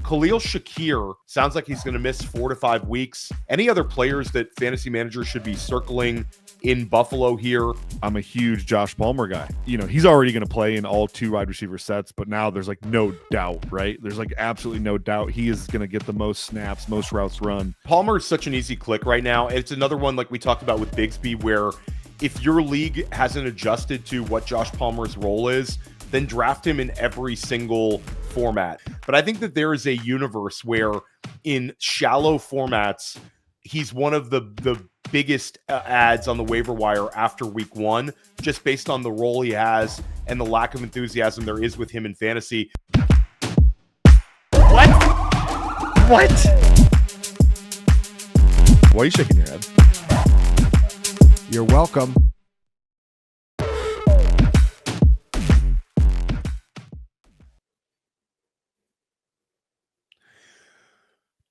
Khalil Shakir sounds like he's going to miss 4 to 5 weeks. Any other players that fantasy managers should be circling in Buffalo here? I'm a huge Josh Palmer guy. He's already going to play in all 2 wide receiver sets, but now there's like no doubt, right? There's like absolutely no doubt he is going to get the most snaps, most routes run. Palmer is such an easy click right now. It's another one like we talked about with Bigsby, where if your league hasn't adjusted to what Josh Palmer's role is, then draft him in every single format. But I think that there is a universe where in shallow formats, he's one of the biggest ads on the waiver wire after week 1, just based on the role he has and the lack of enthusiasm there is with him in fantasy. What? Why are you shaking your head? You're welcome.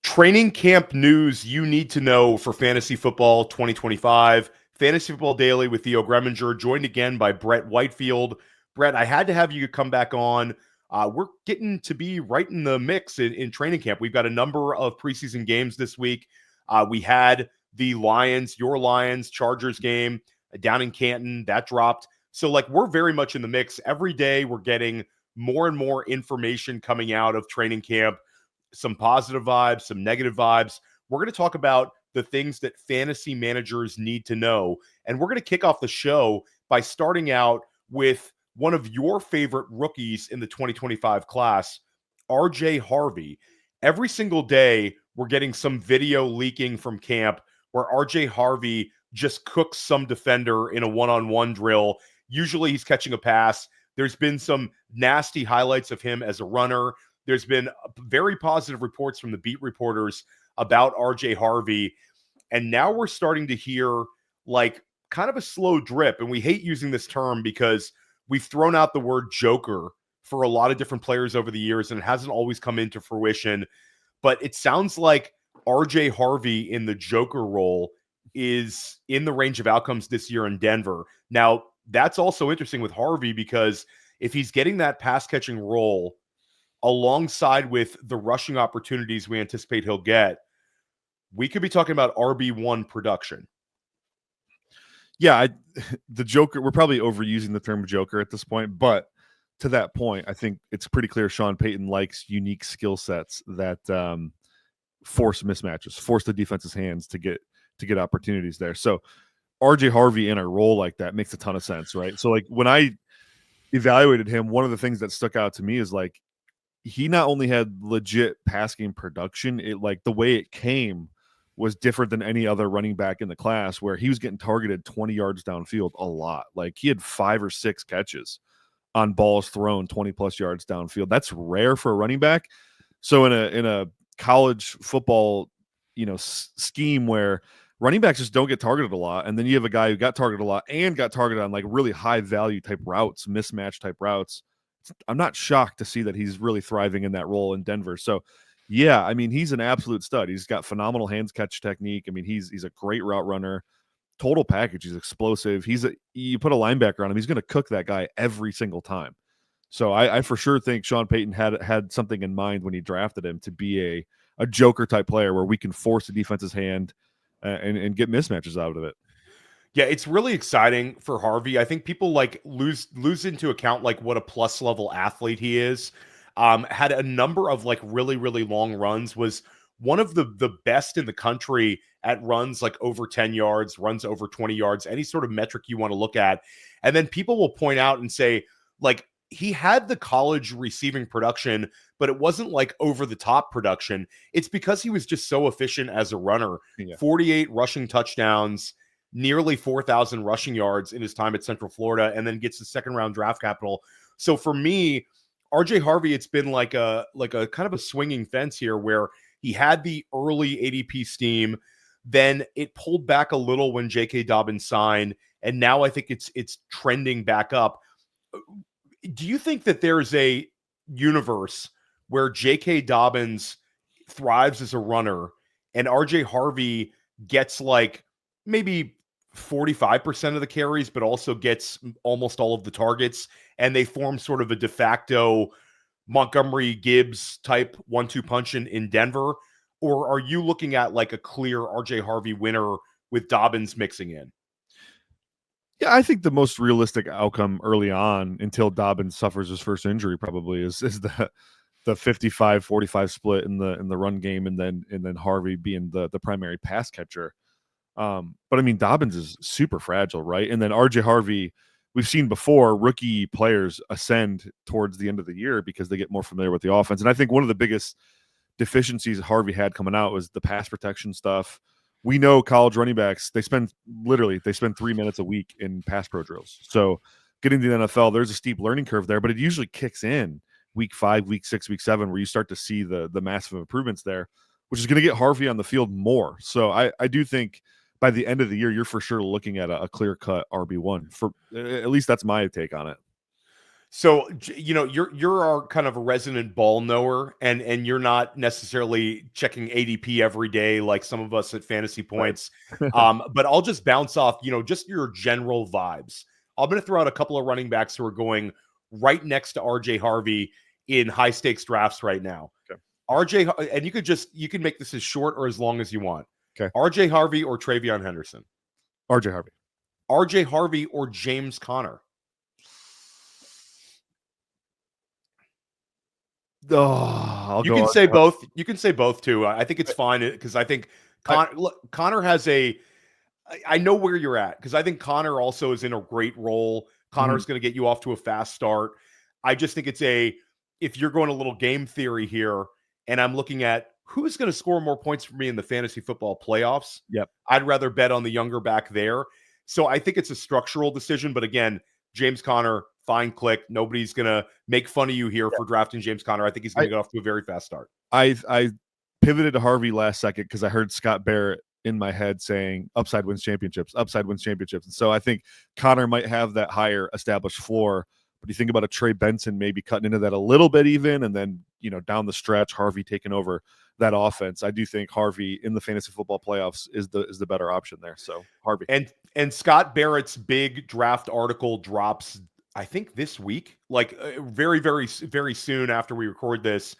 Training camp news you need to know for Fantasy Football 2025. Fantasy Football Daily with Theo Greminger, joined again by Brett Whitefield. Brett, I had to have you come back on. We're getting to be right in the mix in training camp. We've got a number of preseason games this week. We had the your Lions, Chargers game down in Canton. That dropped. So, we're very much in the mix. Every day we're getting more and more information coming out of training camp. Some positive vibes, some negative vibes. We're going to talk about the things that fantasy managers need to know. And we're going to kick off the show by starting out with one of your favorite rookies in the 2025 class, RJ Harvey. Every single day, we're getting some video leaking from camp where RJ Harvey just cooks some defender in a one-on-one drill. Usually he's catching a pass. There's been some nasty highlights of him as a runner. There's been very positive reports from the beat reporters about RJ Harvey. And now we're starting to hear kind of a slow drip. And we hate using this term because we've thrown out the word joker for a lot of different players over the years, and it hasn't always come into fruition. But it sounds like RJ Harvey in the joker role is in the range of outcomes this year in Denver. Now, that's also interesting with Harvey because if he's getting that pass catching role alongside with the rushing opportunities we anticipate he'll get, we could be talking about RB1 production. Yeah, the Joker, we're probably overusing the term Joker at this point, but to that point, I think it's pretty clear Sean Payton likes unique skill sets that force mismatches, force the defense's hands to get opportunities there. So RJ Harvey in a role like that makes a ton of sense, right? So when I evaluated him, one of the things that stuck out to me is he not only had legit pass game production, the way it came was different than any other running back in the class, where he was getting targeted 20 yards downfield a lot. He had 5 or 6 catches on balls thrown 20 plus yards downfield. That's rare for a running back. So in a college football, scheme where running backs just don't get targeted a lot, and then you have a guy who got targeted a lot and got targeted on really high value type routes, mismatch type routes. I'm not shocked to see that he's really thriving in that role in Denver. So, yeah, he's an absolute stud. He's got phenomenal hands catch technique. He's a great route runner, total package. He's explosive. You put a linebacker on him, he's going to cook that guy every single time. So I for sure think Sean Payton had something in mind when he drafted him to be a joker type player where we can force the defense's hand and get mismatches out of it. Yeah, it's really exciting for Harvey. I think people lose into account what a plus level athlete he is. Had a number of really, really long runs, was one of the best in the country at runs over 10 yards, runs over 20 yards, any sort of metric you want to look at. And then people will point out and say, he had the college receiving production, but it wasn't over the top production. It's because he was just so efficient as a runner. Yeah. 48 rushing touchdowns, nearly 4,000 rushing yards in his time at Central Florida, and then gets the second round draft capital. So for me, RJ Harvey, it's been like a kind of a swinging fence here where he had the early ADP steam, then it pulled back a little when J.K. Dobbins signed, and now I think it's trending back up. Do you think that there's a universe where J.K. Dobbins thrives as a runner and RJ Harvey gets maybe 45% of the carries, but also gets almost all of the targets, and they form sort of a de facto Montgomery Gibbs type 1-2 punch in Denver? Or are you looking at like a clear RJ Harvey winner with Dobbins mixing in? Yeah, I think the most realistic outcome early on, until Dobbins suffers his first injury, probably is the 55-45 split in the run game, and then Harvey being the primary pass catcher. But I mean, Dobbins is super fragile, right? And then RJ Harvey, we've seen before rookie players ascend towards the end of the year because they get more familiar with the offense. And I think one of the biggest deficiencies Harvey had coming out was the pass protection stuff. We know college running backs, they spend 3 minutes a week in pass pro drills. So getting to the NFL, there's a steep learning curve there, but it usually kicks in week 5, week 6, week 7, where you start to see the massive improvements there, which is going to get Harvey on the field more. So I do think by the end of the year, you're for sure looking at a clear-cut RB1. For at least that's my take on it. So, you're our kind of a resident ball knower, and you're not necessarily checking ADP every day like some of us at Fantasy Points. Right. But I'll just bounce off, just your general vibes. I'm going to throw out a couple of running backs who are going right next to RJ Harvey in high stakes drafts right now. Okay. RJ, and you can make this as short or as long as you want. Okay. RJ Harvey or Travion Henderson? RJ Harvey. RJ Harvey or James Conner? You can say both. You can say both too. I think it's fine because I think Conner has I know where you're at, because I think Conner also is in a great role. Conner's going to get you off to a fast start. I just think if you're going a little game theory here, and I'm looking at who's going to score more points for me in the fantasy football playoffs, yep, I'd rather bet on the younger back there. So I think it's a structural decision. But again, James Conner, fine click. Nobody's going to make fun of you here for drafting James Conner. I think he's going to get off to a very fast start. I pivoted to Harvey last second because I heard Scott Barrett in my head saying upside wins championships. And so I think Conner might have that higher established floor. But you think about a Trey Benson maybe cutting into that a little bit even, and then, down the stretch, Harvey taking over that offense. I do think Harvey in the fantasy football playoffs is the better option there. So Harvey. And Scott Barrett's big draft article drops, I think, this week, like very, very, very soon after we record this.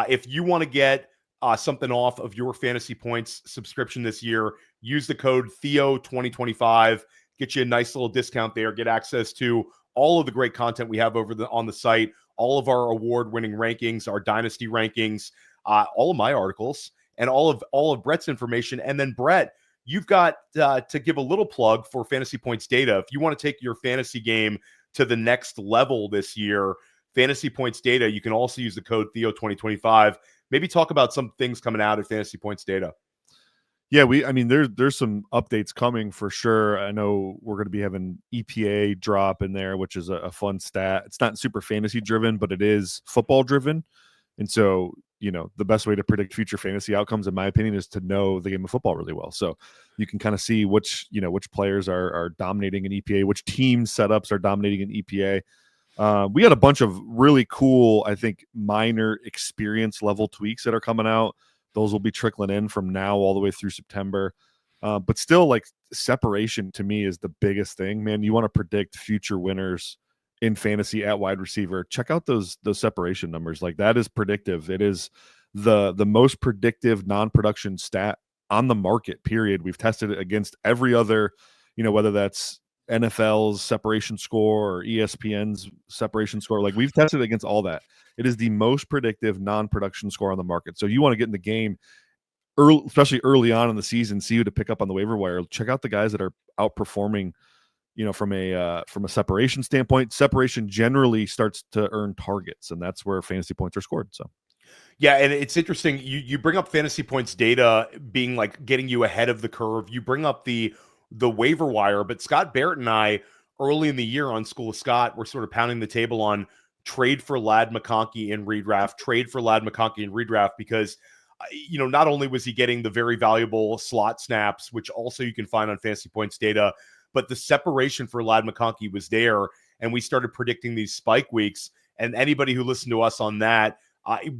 If you want to get something off of your Fantasy Points subscription this year, use the code Theo2025, get you a nice little discount there, get access to all of the great content we have on the site, all of our award-winning rankings, our dynasty rankings, all of my articles, and all of Brett's information. And then, Brett, you've got to give a little plug for Fantasy Points data. If you want to take your fantasy game to the next level this year, Fantasy Points data, you can also use the code Theo2025. Maybe talk about some things coming out at Fantasy Points data. Yeah, there's some updates coming for sure. I know we're going to be having EPA drop in there, which is a fun stat. It's not super fantasy driven, but it is football driven. And so, the best way to predict future fantasy outcomes, in my opinion, is to know the game of football really well. So you can kind of see which players are dominating in EPA, which team setups are dominating in EPA. We got a bunch of really cool, I think, minor experience level tweaks that are coming out. Those will be trickling in from now all the way through September. But still, like, separation to me is the biggest thing, man. You want to predict future winners in fantasy at wide receiver. Check out those separation numbers. Like, that is predictive. It is the most predictive non-production stat on the market, period. We've tested it against every other, whether that's NFL's separation score or ESPN's separation score. Like, we've tested it against all that. It is the most predictive non-production score on the market. So you want to get in the game early, especially early on in the season, see who to pick up on the waiver wire. Check out the guys that are outperforming, from a separation standpoint. Separation generally starts to earn targets, and that's where fantasy points are scored. So yeah, and it's interesting. You bring up Fantasy Points data being like getting you ahead of the curve. You bring up the waiver wire, but Scott Barrett and I early in the year on School of Scott were sort of pounding the table on trade for Ladd McConkey in redraft, because not only was he getting the very valuable slot snaps, which also you can find on Fantasy Points data, but the separation for Ladd McConkey was there, and we started predicting these spike weeks. And anybody who listened to us on that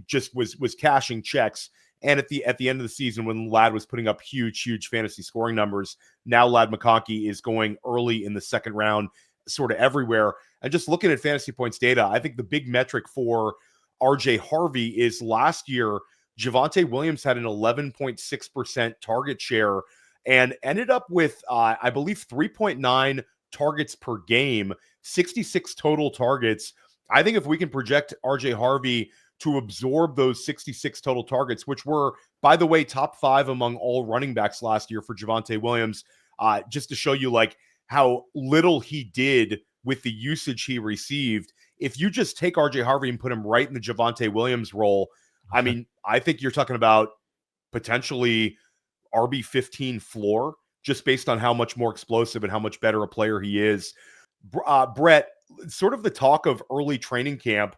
just was cashing checks. And at the end of the season, when Ladd was putting up huge fantasy scoring numbers, now Ladd McConkey is going early in the second round, sort of everywhere. And just looking at Fantasy Points data, I think the big metric for RJ Harvey is last year, Javonte Williams had an 11.6% target share and ended up with, I believe, 3.9 targets per game, 66 total targets. I think if we can project RJ Harvey to absorb those 66 total targets, which were, by the way, top 5 among all running backs last year for Javonte Williams, just to show you like how little he did with the usage he received. If you just take RJ Harvey and put him right in the Javonte Williams role, I mean, I think you're talking about potentially RB15 floor, just based on how much more explosive and how much better a player he is. Brett, sort of the talk of early training camp,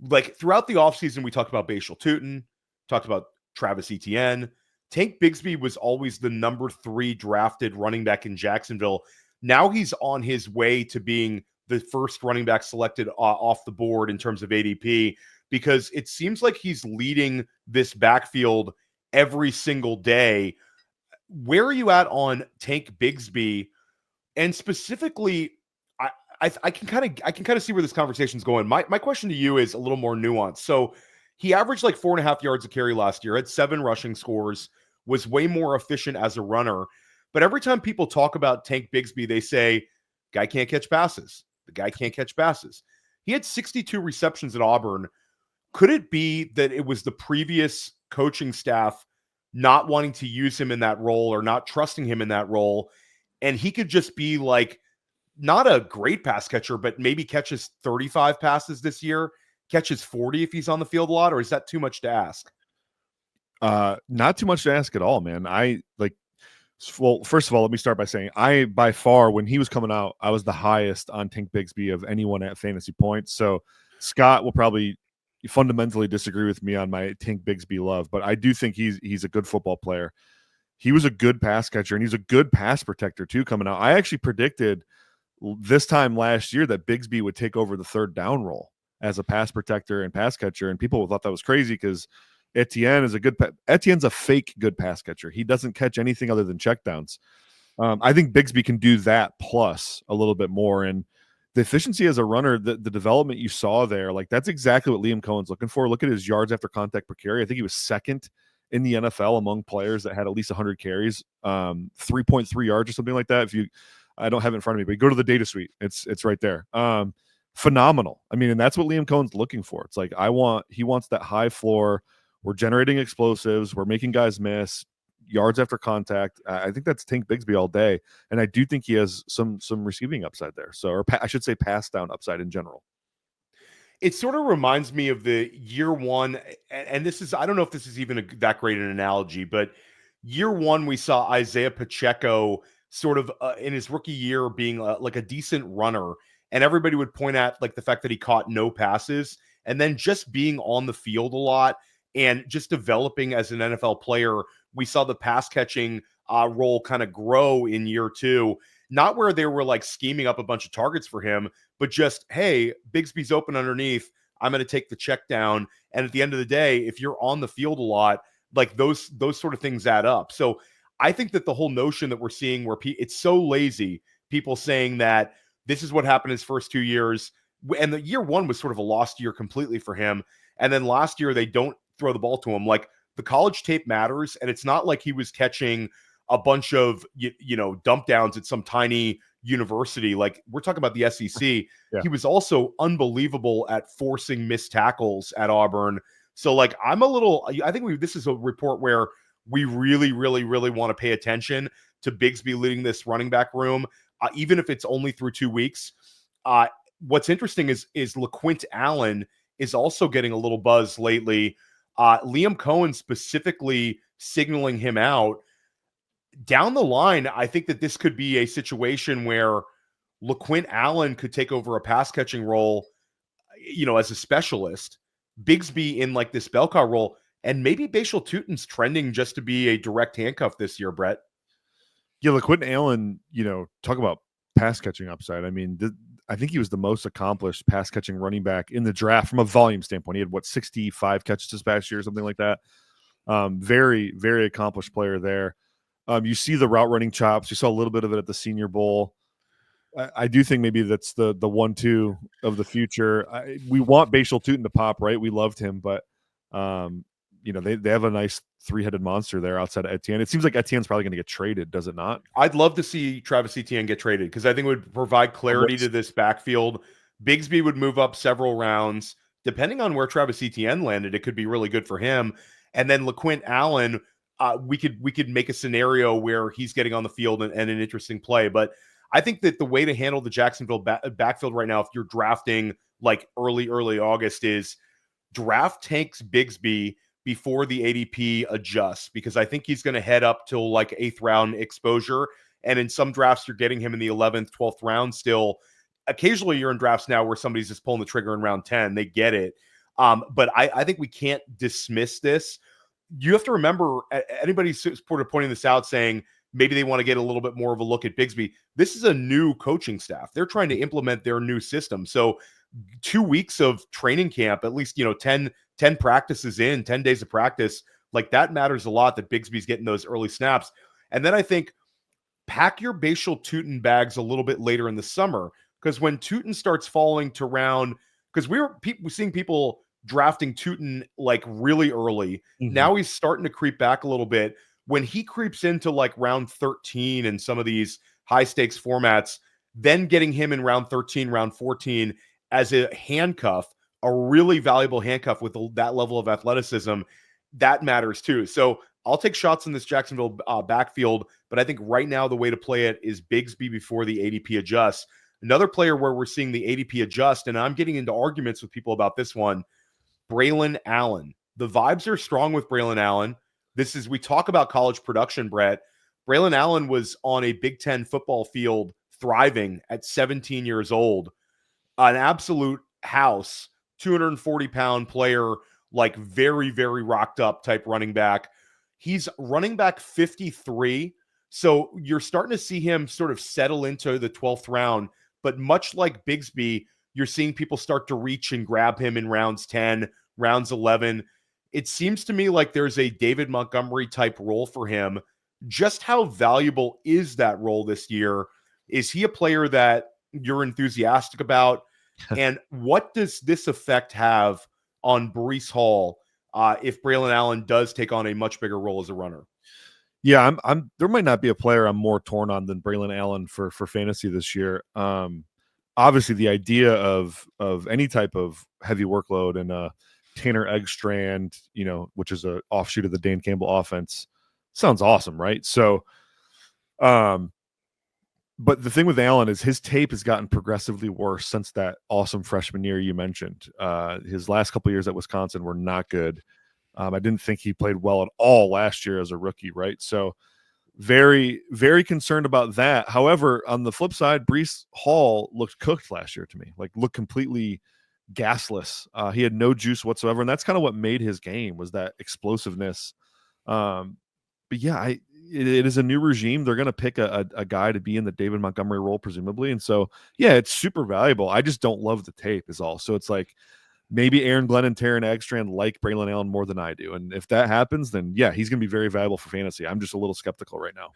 like throughout the offseason, we talked about Bashal Tutin, talked about Travis Etienne. Tank Bigsby was always the number 3 drafted running back in Jacksonville. Now he's on his way to being the first running back selected off the board in terms of ADP, because it seems like he's leading this backfield every single day. Where are you at on Tank Bigsby? And specifically, I can kind of see where this conversation's going. My question to you is a little more nuanced. So he averaged like 4.5 yards a carry last year, had 7 rushing scores, was way more efficient as a runner. But every time people talk about Tank Bigsby, they say, guy can't catch passes. The guy can't catch passes. He had 62 receptions at Auburn. Could it be that it was the previous coaching staff not wanting to use him in that role or not trusting him in that role? And he could just be like, not a great pass catcher, but maybe catches 35 passes this year, catches 40 if he's on the field a lot, or is that too much to ask? Not too much to ask at all, man. Well, first of all, let me start by saying by far, when he was coming out, I was the highest on Tank Bigsby of anyone at Fantasy Points. So Scott will probably fundamentally disagree with me on my Tank Bigsby love, but I do think he's a good football player. He was a good pass catcher, and he's a good pass protector too coming out. I actually predicted this time last year that Bigsby would take over the third down role as a pass protector and pass catcher, and people thought that was crazy because Etienne's a fake good pass catcher. He doesn't catch anything other than checkdowns. I think Bigsby can do that plus a little bit more, and the efficiency as a runner, the development you saw there, like that's exactly what Liam Cohen's looking for. Look at his yards after contact per carry. I think he was second in the NFL among players that had at least 100 carries, 3.3 yards or something like that. I don't have it in front of me, but go to the data suite. It's right there. Phenomenal. I mean, and that's what Liam Cohen's looking for. It's like he wants that high floor. We're generating explosives. We're making guys miss yards after contact. I think that's Tank Bigsby all day, and I do think he has some receiving upside there. So, I should say, pass down upside in general. It sort of reminds me of the year one, and this is, I don't know if this is even that great an analogy, but year one we saw Isaiah Pacheco sort of in his rookie year being like a decent runner, and everybody would point at like the fact that he caught no passes, and then just being on the field a lot and just developing as an NFL player. We saw the pass catching role kind of grow in year two, not where they were like scheming up a bunch of targets for him, but just, hey, Bigsby's open underneath, I'm going to take the check down. And at the end of the day, if you're on the field a lot, like those sort of things add up. So I think that the whole notion that we're seeing where it's so lazy, people saying that this is what happened his first 2 years, and the year one was sort of a lost year completely for him. And then last year, they don't throw the ball to him. Like, the college tape matters, and it's not like he was catching a bunch of, dump downs at some tiny university. Like, we're talking about the SEC. Yeah. He was also unbelievable at forcing missed tackles at Auburn. So, like, I think this is a report where we really, really, really want to pay attention to Bigsby leading this running back room, even if it's only through 2 weeks. What's interesting is LaQuint Allen is also getting a little buzz lately. Liam Cohen specifically signaling him out. Down the line, I think that this could be a situation where LaQuint Allen could take over a pass catching role, as a specialist, Bigsby in like this bell cow role, and maybe Bashal Tutin's trending just to be a direct handcuff this year, Brett. Yeah, LaQuint Allen, talk about pass catching upside. I mean, I think he was the most accomplished pass catching running back in the draft from a volume standpoint. He had 65 catches this past year, something like that. Very, very accomplished player there. You see the route running chops. You saw a little bit of it at the Senior Bowl. I do think maybe that's the 1-2 of the future. We want Bashal Tutin to pop, right? We loved him, but they have a nice three-headed monster there outside of Etienne. It seems like Etienne's probably going to get traded, does it not? I'd love to see Travis Etienne get traded because I think it would provide clarity to this backfield. Bigsby would move up several rounds. Depending on where Travis Etienne landed, it could be really good for him. And then LaQuint Allen, we could make a scenario where he's getting on the field and an interesting play. But I think that the way to handle the Jacksonville backfield right now, if you're drafting like early August, is draft Tanks Bigsby before the ADP adjusts, because I think he's going to head up till like 8th round exposure. And in some drafts, you're getting him in the 11th, 12th round still. Occasionally you're in drafts now where somebody's just pulling the trigger in round 10. They get it. But I think we can't dismiss this. You have to remember, anybody sort of pointing this out saying maybe they want to get a little bit more of a look at Bigsby. This is a new coaching staff. They're trying to implement their new system. So 2 weeks of training camp, at least, 10 practices in, 10 days of practice, like that matters a lot that Bigsby's getting those early snaps. And then I think pack your Bashal Tutin bags a little bit later in the summer, because when Tutin starts falling to round, because we're seeing people drafting Tutin like really early. Mm-hmm. Now he's starting to creep back a little bit. When he creeps into like round 13 in some of these high stakes formats, then getting him in round 13, round 14 as a handcuff, a really valuable handcuff with that level of athleticism, that matters too. So I'll take shots in this Jacksonville backfield, but I think right now the way to play it is Bigsby before the ADP adjusts. Another player where we're seeing the ADP adjust, and I'm getting into arguments with people about this one, Braelon Allen. The vibes are strong with Braelon Allen. We talk about college production, Brett. Braelon Allen was on a Big Ten football field thriving at 17 years old. An absolute house, 240-pound player, like very, very rocked up type running back. He's running back 53. So you're starting to see him sort of settle into the 12th round. But much like Bigsby, you're seeing people start to reach and grab him in rounds 10, rounds 11. It seems to me like there's a David Montgomery type role for him. Just how valuable is that role this year? Is he a player that you're enthusiastic about? And what does this effect have on Breece Hall if Braelon Allen does take on a much bigger role as a runner? Yeah, I'm there might not be a player I'm more torn on than Braelon Allen for fantasy this year. Obviously the idea of any type of heavy workload and Tanner Eggstrand, which is an offshoot of the Dan Campbell offense, sounds awesome, right? So but the thing with Allen is his tape has gotten progressively worse since that awesome freshman year you mentioned. His last couple of years at Wisconsin were not good. I didn't think he played well at all last year as a rookie, right? So very, very concerned about that. However, on the flip side, Breece Hall looked cooked last year to me, like looked completely gasless. He had no juice whatsoever. And that's kind of what made his game, was that explosiveness. But yeah, it is a new regime. They're going to pick a guy to be in the David Montgomery role, presumably. And so, yeah, it's super valuable. I just don't love the tape is all. So it's like, maybe Aaron Glenn and Taron Eggstrand like Braelon Allen more than I do. And if that happens, then yeah, he's going to be very valuable for fantasy. I'm just a little skeptical right now.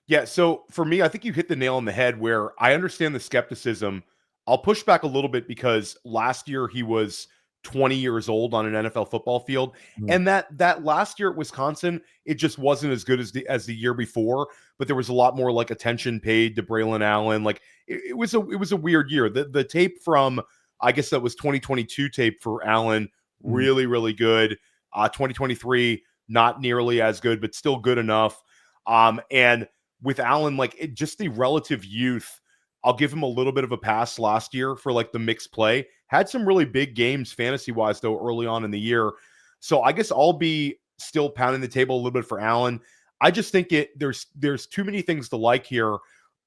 Yeah. So for me, I think you hit the nail on the head where I understand the skepticism. I'll push back a little bit because last year he was 20 years old on an NFL football field. Mm-hmm. And that last year at Wisconsin, it just wasn't as good as the year before, but there was a lot more like attention paid to Braelon Allen. Like it was a weird year. The tape from, I guess that was 2022 tape for Allen, really, really good. 2023, not nearly as good, but still good enough. And with Allen, like just the relative youth, I'll give him a little bit of a pass last year for like the mixed play. Had some really big games fantasy-wise, though, early on in the year. So I guess I'll be still pounding the table a little bit for Allen. I just think there's too many things to like here,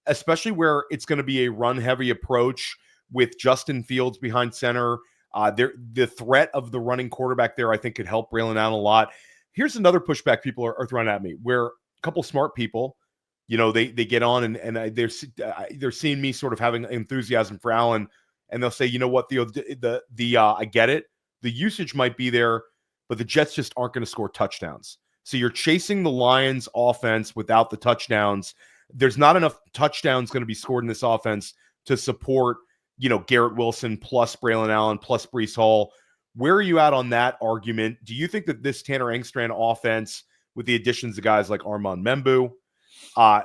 especially where it's going to be a run-heavy approach with Justin Fields behind center. The threat of the running quarterback there, I think, could help Braelon Allen a lot. Here's another pushback people are throwing at me, where a couple smart people, they get on and they're seeing me sort of having enthusiasm for Allen, and they'll say, you know what, I get it. The usage might be there, but the Jets just aren't going to score touchdowns. So you're chasing the Lions offense without the touchdowns. There's not enough touchdowns going to be scored in this offense to support, Garrett Wilson plus Braelon Allen plus Breece Hall. Where are you at on that argument? Do you think that this Tanner Engstrand offense, with the additions of guys like Armand Membu,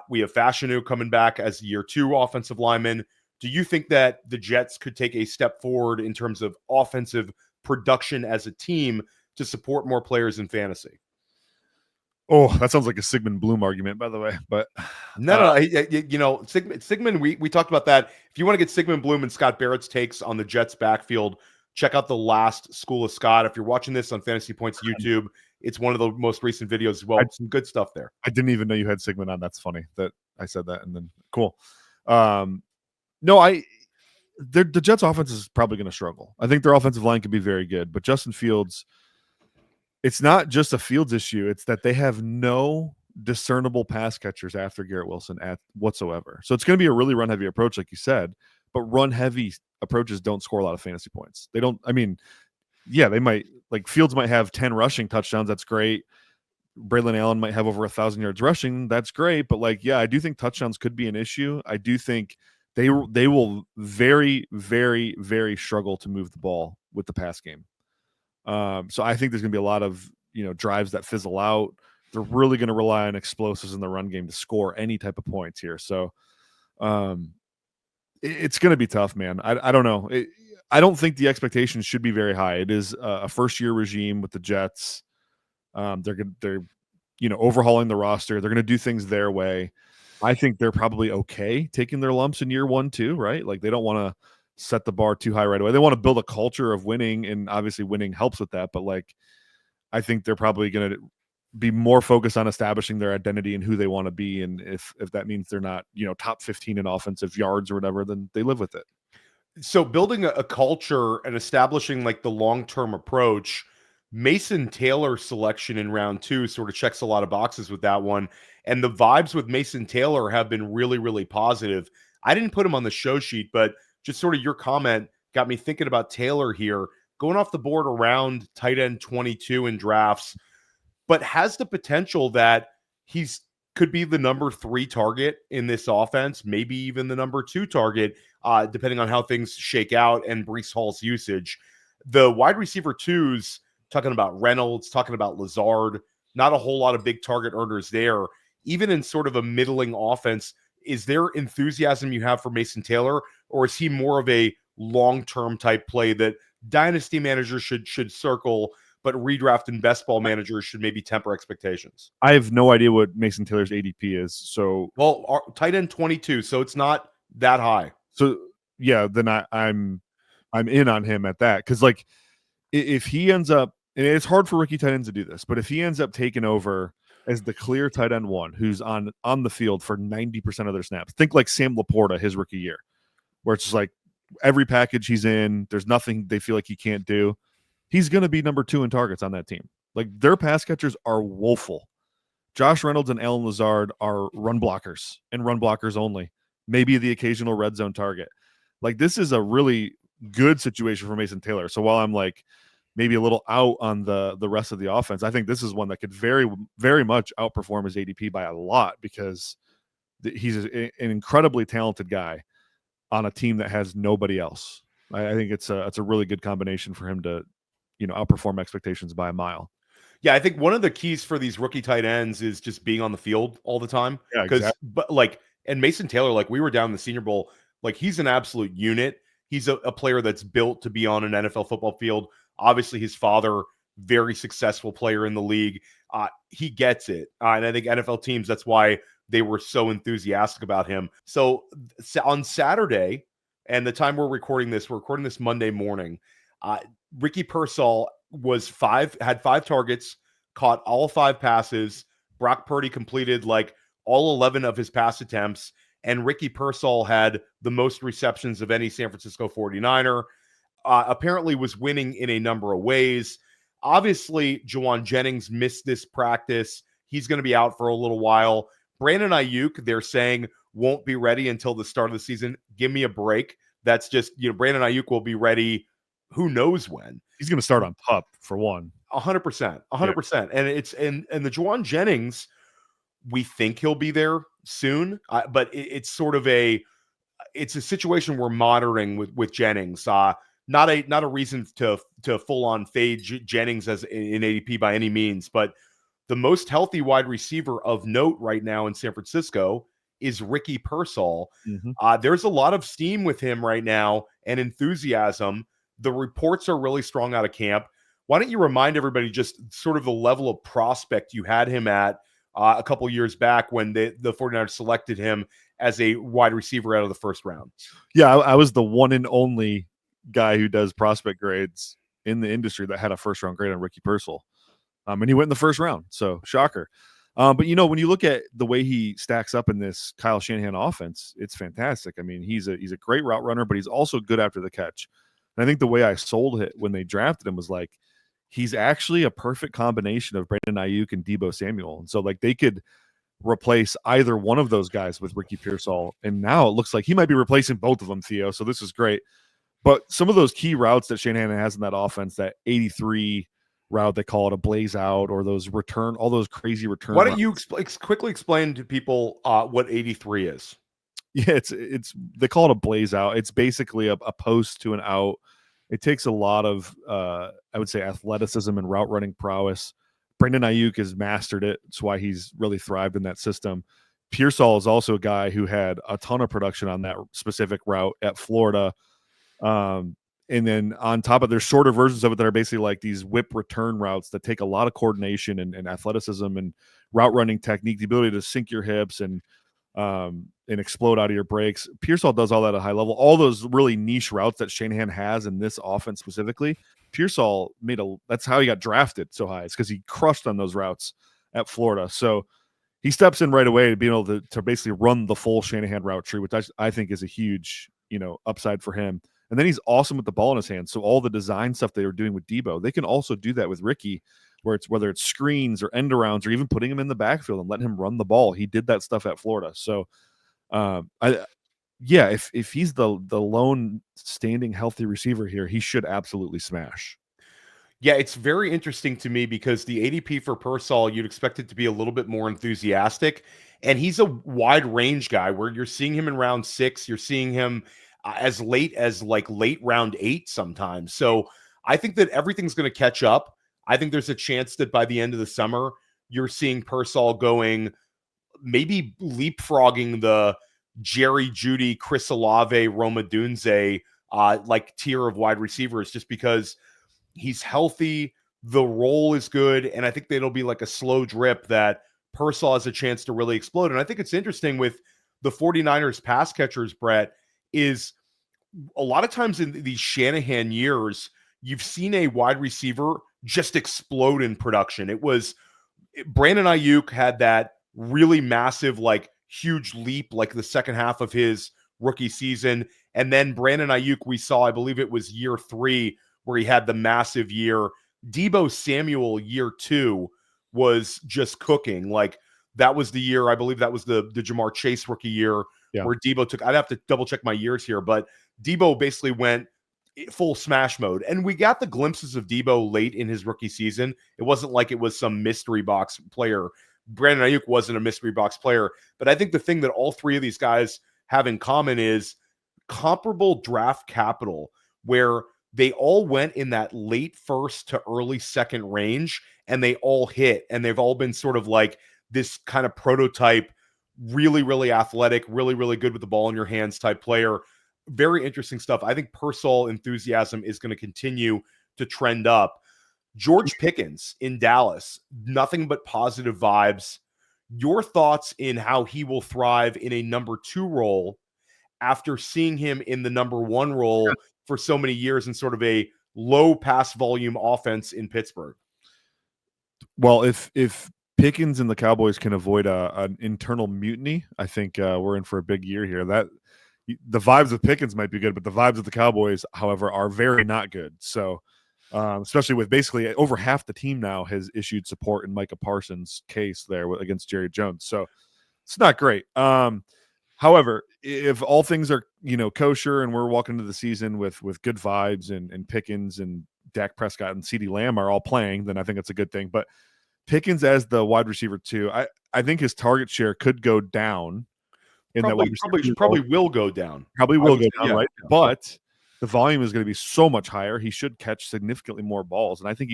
we have Fashanu coming back as year 2 offensive lineman, do you think that the Jets could take a step forward in terms of offensive production as a team to support more players in fantasy? Oh, that sounds like a Sigmund Bloom argument, by the way. But no, Sigmund, we talked about that. If you want to get Sigmund Bloom and Scott Barrett's takes on the Jets backfield, check out the last School of Scott. If you're watching this on Fantasy Points YouTube, it's one of the most recent videos as well. Some good stuff there. I didn't even know you had Sigmund on. That's funny that I said that. And then cool. The Jets offense is probably going to struggle. I think their offensive line could be very good, but Justin Fields, it's not just a Fields issue. It's that they have no discernible pass catchers after Garrett Wilson whatsoever. So it's going to be a really run heavy approach, like you said, but run heavy approaches don't score a lot of fantasy points. They don't, they might, like Fields might have 10 rushing touchdowns. That's great. Braelon Allen might have over 1,000 yards rushing. That's great. But I do think touchdowns could be an issue. I do think they will very, very, very struggle to move the ball with the pass game. So I think there's going to be a lot of, drives that fizzle out. They're really going to rely on explosives in the run game to score any type of points here. So it's going to be tough, man. I don't know. I don't think the expectations should be very high. It is a first-year regime with the Jets. They're overhauling the roster. They're going to do things their way. I think they're probably okay taking their lumps in year 1, too, right? Like they don't want to set the bar too high right away. They want to build a culture of winning, and obviously winning helps with that. But I think they're probably going to be more focused on establishing their identity and who they want to be. And if that means they're not, top 15 in offensive yards or whatever, then they live with it. So building a culture and establishing the long-term approach, Mason Taylor selection in round 2 sort of checks a lot of boxes with that one. And the vibes with Mason Taylor have been really, really positive. I didn't put him on the show sheet, but just sort of your comment got me thinking about Taylor here, going off the board around tight end 22 in drafts, but has the potential that could be the number 3 target in this offense, maybe even the number 2 target, depending on how things shake out and Breece Hall's usage. The wide receiver 2s, talking about Reynolds, talking about Lazard, not a whole lot of big target earners there. Even in sort of a middling offense, is there enthusiasm you have for Mason Taylor, or is he more of a long-term type play that dynasty managers should circle, but redraft and best ball managers should maybe temper expectations? I have no idea what Mason Taylor's ADP is. So, tight end 22, so it's not that high. So yeah, then I'm in on him at that, because if he ends up, and it's hard for rookie tight ends to do this, but if he ends up taking over as the clear tight end 1 who's on the field for 90% of their snaps, think like Sam Laporta his rookie year, where it's just every package he's in, there's nothing they feel like he can't do. He's going to be number 2 in targets on that team. Their pass catchers are woeful. Josh Reynolds and Alan Lazard are run blockers and run blockers only. Maybe the occasional red zone target. This is a really good situation for Mason Taylor. So while I'm maybe a little out on the rest of the offense, I think this is one that could very, very much outperform his ADP by a lot, because he's an incredibly talented guy on a team that has nobody else. I think it's a really good combination for him to, outperform expectations by a mile. Yeah, I think one of the keys for these rookie tight ends is just being on the field all the time. Yeah, exactly. But and Mason Taylor, we were down in the Senior Bowl, he's an absolute unit. He's a player that's built to be on an NFL football field. Obviously, his father, very successful player in the league. He gets it. And I think NFL teams, that's why they were so enthusiastic about him. So on Saturday, and the time we're recording this Monday morning, Ricky Pearsall had 5 targets, caught all 5 passes. Brock Purdy completed all 11 of his pass attempts, and Ricky Pearsall had the most receptions of any San Francisco 49er. Apparently was winning in a number of ways. Obviously, Juwan Jennings missed this practice. He's going to be out for a little while. Brandon Ayuk, they're saying, won't be ready until the start of the season. Give me a break. That's just, Brandon Ayuk will be ready who knows when. He's going to start on PUP for one. 100%. 100%. Yeah. And the Juwan Jennings, we think he'll be there soon, but it's sort of it's a situation we're monitoring with Jennings. Not a reason to full on fade Jennings as in ADP by any means, but the most healthy wide receiver of note right now in San Francisco is Ricky Pearsall. There's a lot of steam with him right now and enthusiasm. The reports are really strong out of camp. Why don't you remind everybody just sort of the level of prospect you had him at a couple years back when the 49ers selected him as a wide receiver out of the first round? Yeah, I was the one and only guy who does prospect grades in the industry that had a first round grade on Ricky Pearsall. And he went in the first round. So shocker. But when you look at the way he stacks up in this Kyle Shanahan offense, it's fantastic. I mean, he's a great route runner, but he's also good after the catch. And I think the way I sold it when they drafted him was like, he's actually a perfect combination of Brandon Ayuk and Deebo Samuel. And so like they could replace either one of those guys with Ricky Pearsall. And now it looks like he might be replacing both of them, Theo. So this is great. But some of those key routes that Shanahan has in that offense, that 83 route, they call it a blaze out, or all those crazy return. Why don't you quickly explain to people what 83 is? Yeah, they call it a blaze out. It's basically a post to an out. It takes a lot of I would say athleticism and route running prowess. Brandon Ayuk has mastered it. That's why he's really thrived in that system. Pearsall is also a guy who had a ton of production on that specific route at Florida. And then on top of, there's shorter versions of it that are basically like these whip return routes that take a lot of coordination and athleticism and route running technique, the ability to sink your hips and explode out of your breaks. Pearsall does all that at a high level. All those really niche routes that Shanahan has in this offense specifically, Pearsall that's how he got drafted so high. It's because he crushed on those routes at Florida. So he steps in right away to be able to basically run the full Shanahan route tree, which I think is a huge, upside for him. And then he's awesome with the ball in his hands. So all the design stuff they were doing with Deebo, they can also do that with Ricky, whether it's screens or end arounds or even putting him in the backfield and letting him run the ball. He did that stuff at Florida. So if he's the lone standing healthy receiver here, he should absolutely smash. Yeah, it's very interesting to me because the ADP for Pearsall, you'd expect it to be a little bit more enthusiastic. And he's a wide range guy where you're seeing him in round 6. You're seeing him as late as like late round 8 sometimes. So I think that everything's going to catch up. I think there's a chance that by the end of the summer, you're seeing Pearsall going, maybe leapfrogging the Jerry Jeudy, Chris Olave, Roma Dunze like tier of wide receivers, just because he's healthy, the role is good, and I think that it'll be like a slow drip that Pearsall has a chance to really explode. And I think it's interesting with the 49ers pass catchers, Brett, is a lot of times in these Shanahan years, you've seen a wide receiver just explode in production. It was Brandon Ayuk had that really massive, like huge leap, like the second half of his rookie season. And then Brandon Ayuk, we saw, I believe it was year 3, where he had the massive year. Deebo Samuel, year 2, was just cooking. Like that was the year, I believe that was the Jamar Chase rookie year, where Deebo took, I'd have to double check my years here, but Deebo basically went full smash mode. And we got the glimpses of Deebo late in his rookie season. It wasn't like it was some mystery box player. Brandon Ayuk wasn't a mystery box player. But I think the thing that all three of these guys have in common is comparable draft capital, where they all went in that late first to early second range, and they all hit. And they've all been sort of like this kind of prototype, really, really athletic, really, really good with the ball in your hands type player. Very interesting stuff. I think Pearsall enthusiasm is going to continue to trend up. George Pickens in Dallas, nothing but positive vibes. Your thoughts in how he will thrive in a number 2 role after seeing him in the number 1 role for so many years in sort of a low pass volume offense in Pittsburgh? Well, if Pickens and the Cowboys can avoid an internal mutiny, I think we're in for a big year here. That the vibes of Pickens might be good, but the vibes of the Cowboys, however, are very not good. So, especially with basically over half the team now has issued support in Micah Parsons' case there against Jerry Jones. So it's not great. However, if all things are kosher and we're walking into the season with good vibes and Pickens and Dak Prescott and CeeDee Lamb are all playing, then I think it's a good thing. But Pickens as the wide receiver 2, I I think his target share could go down. Probably will go down. Probably will go down, yeah. right? But the volume is going to be so much higher. He should catch significantly more balls. And I think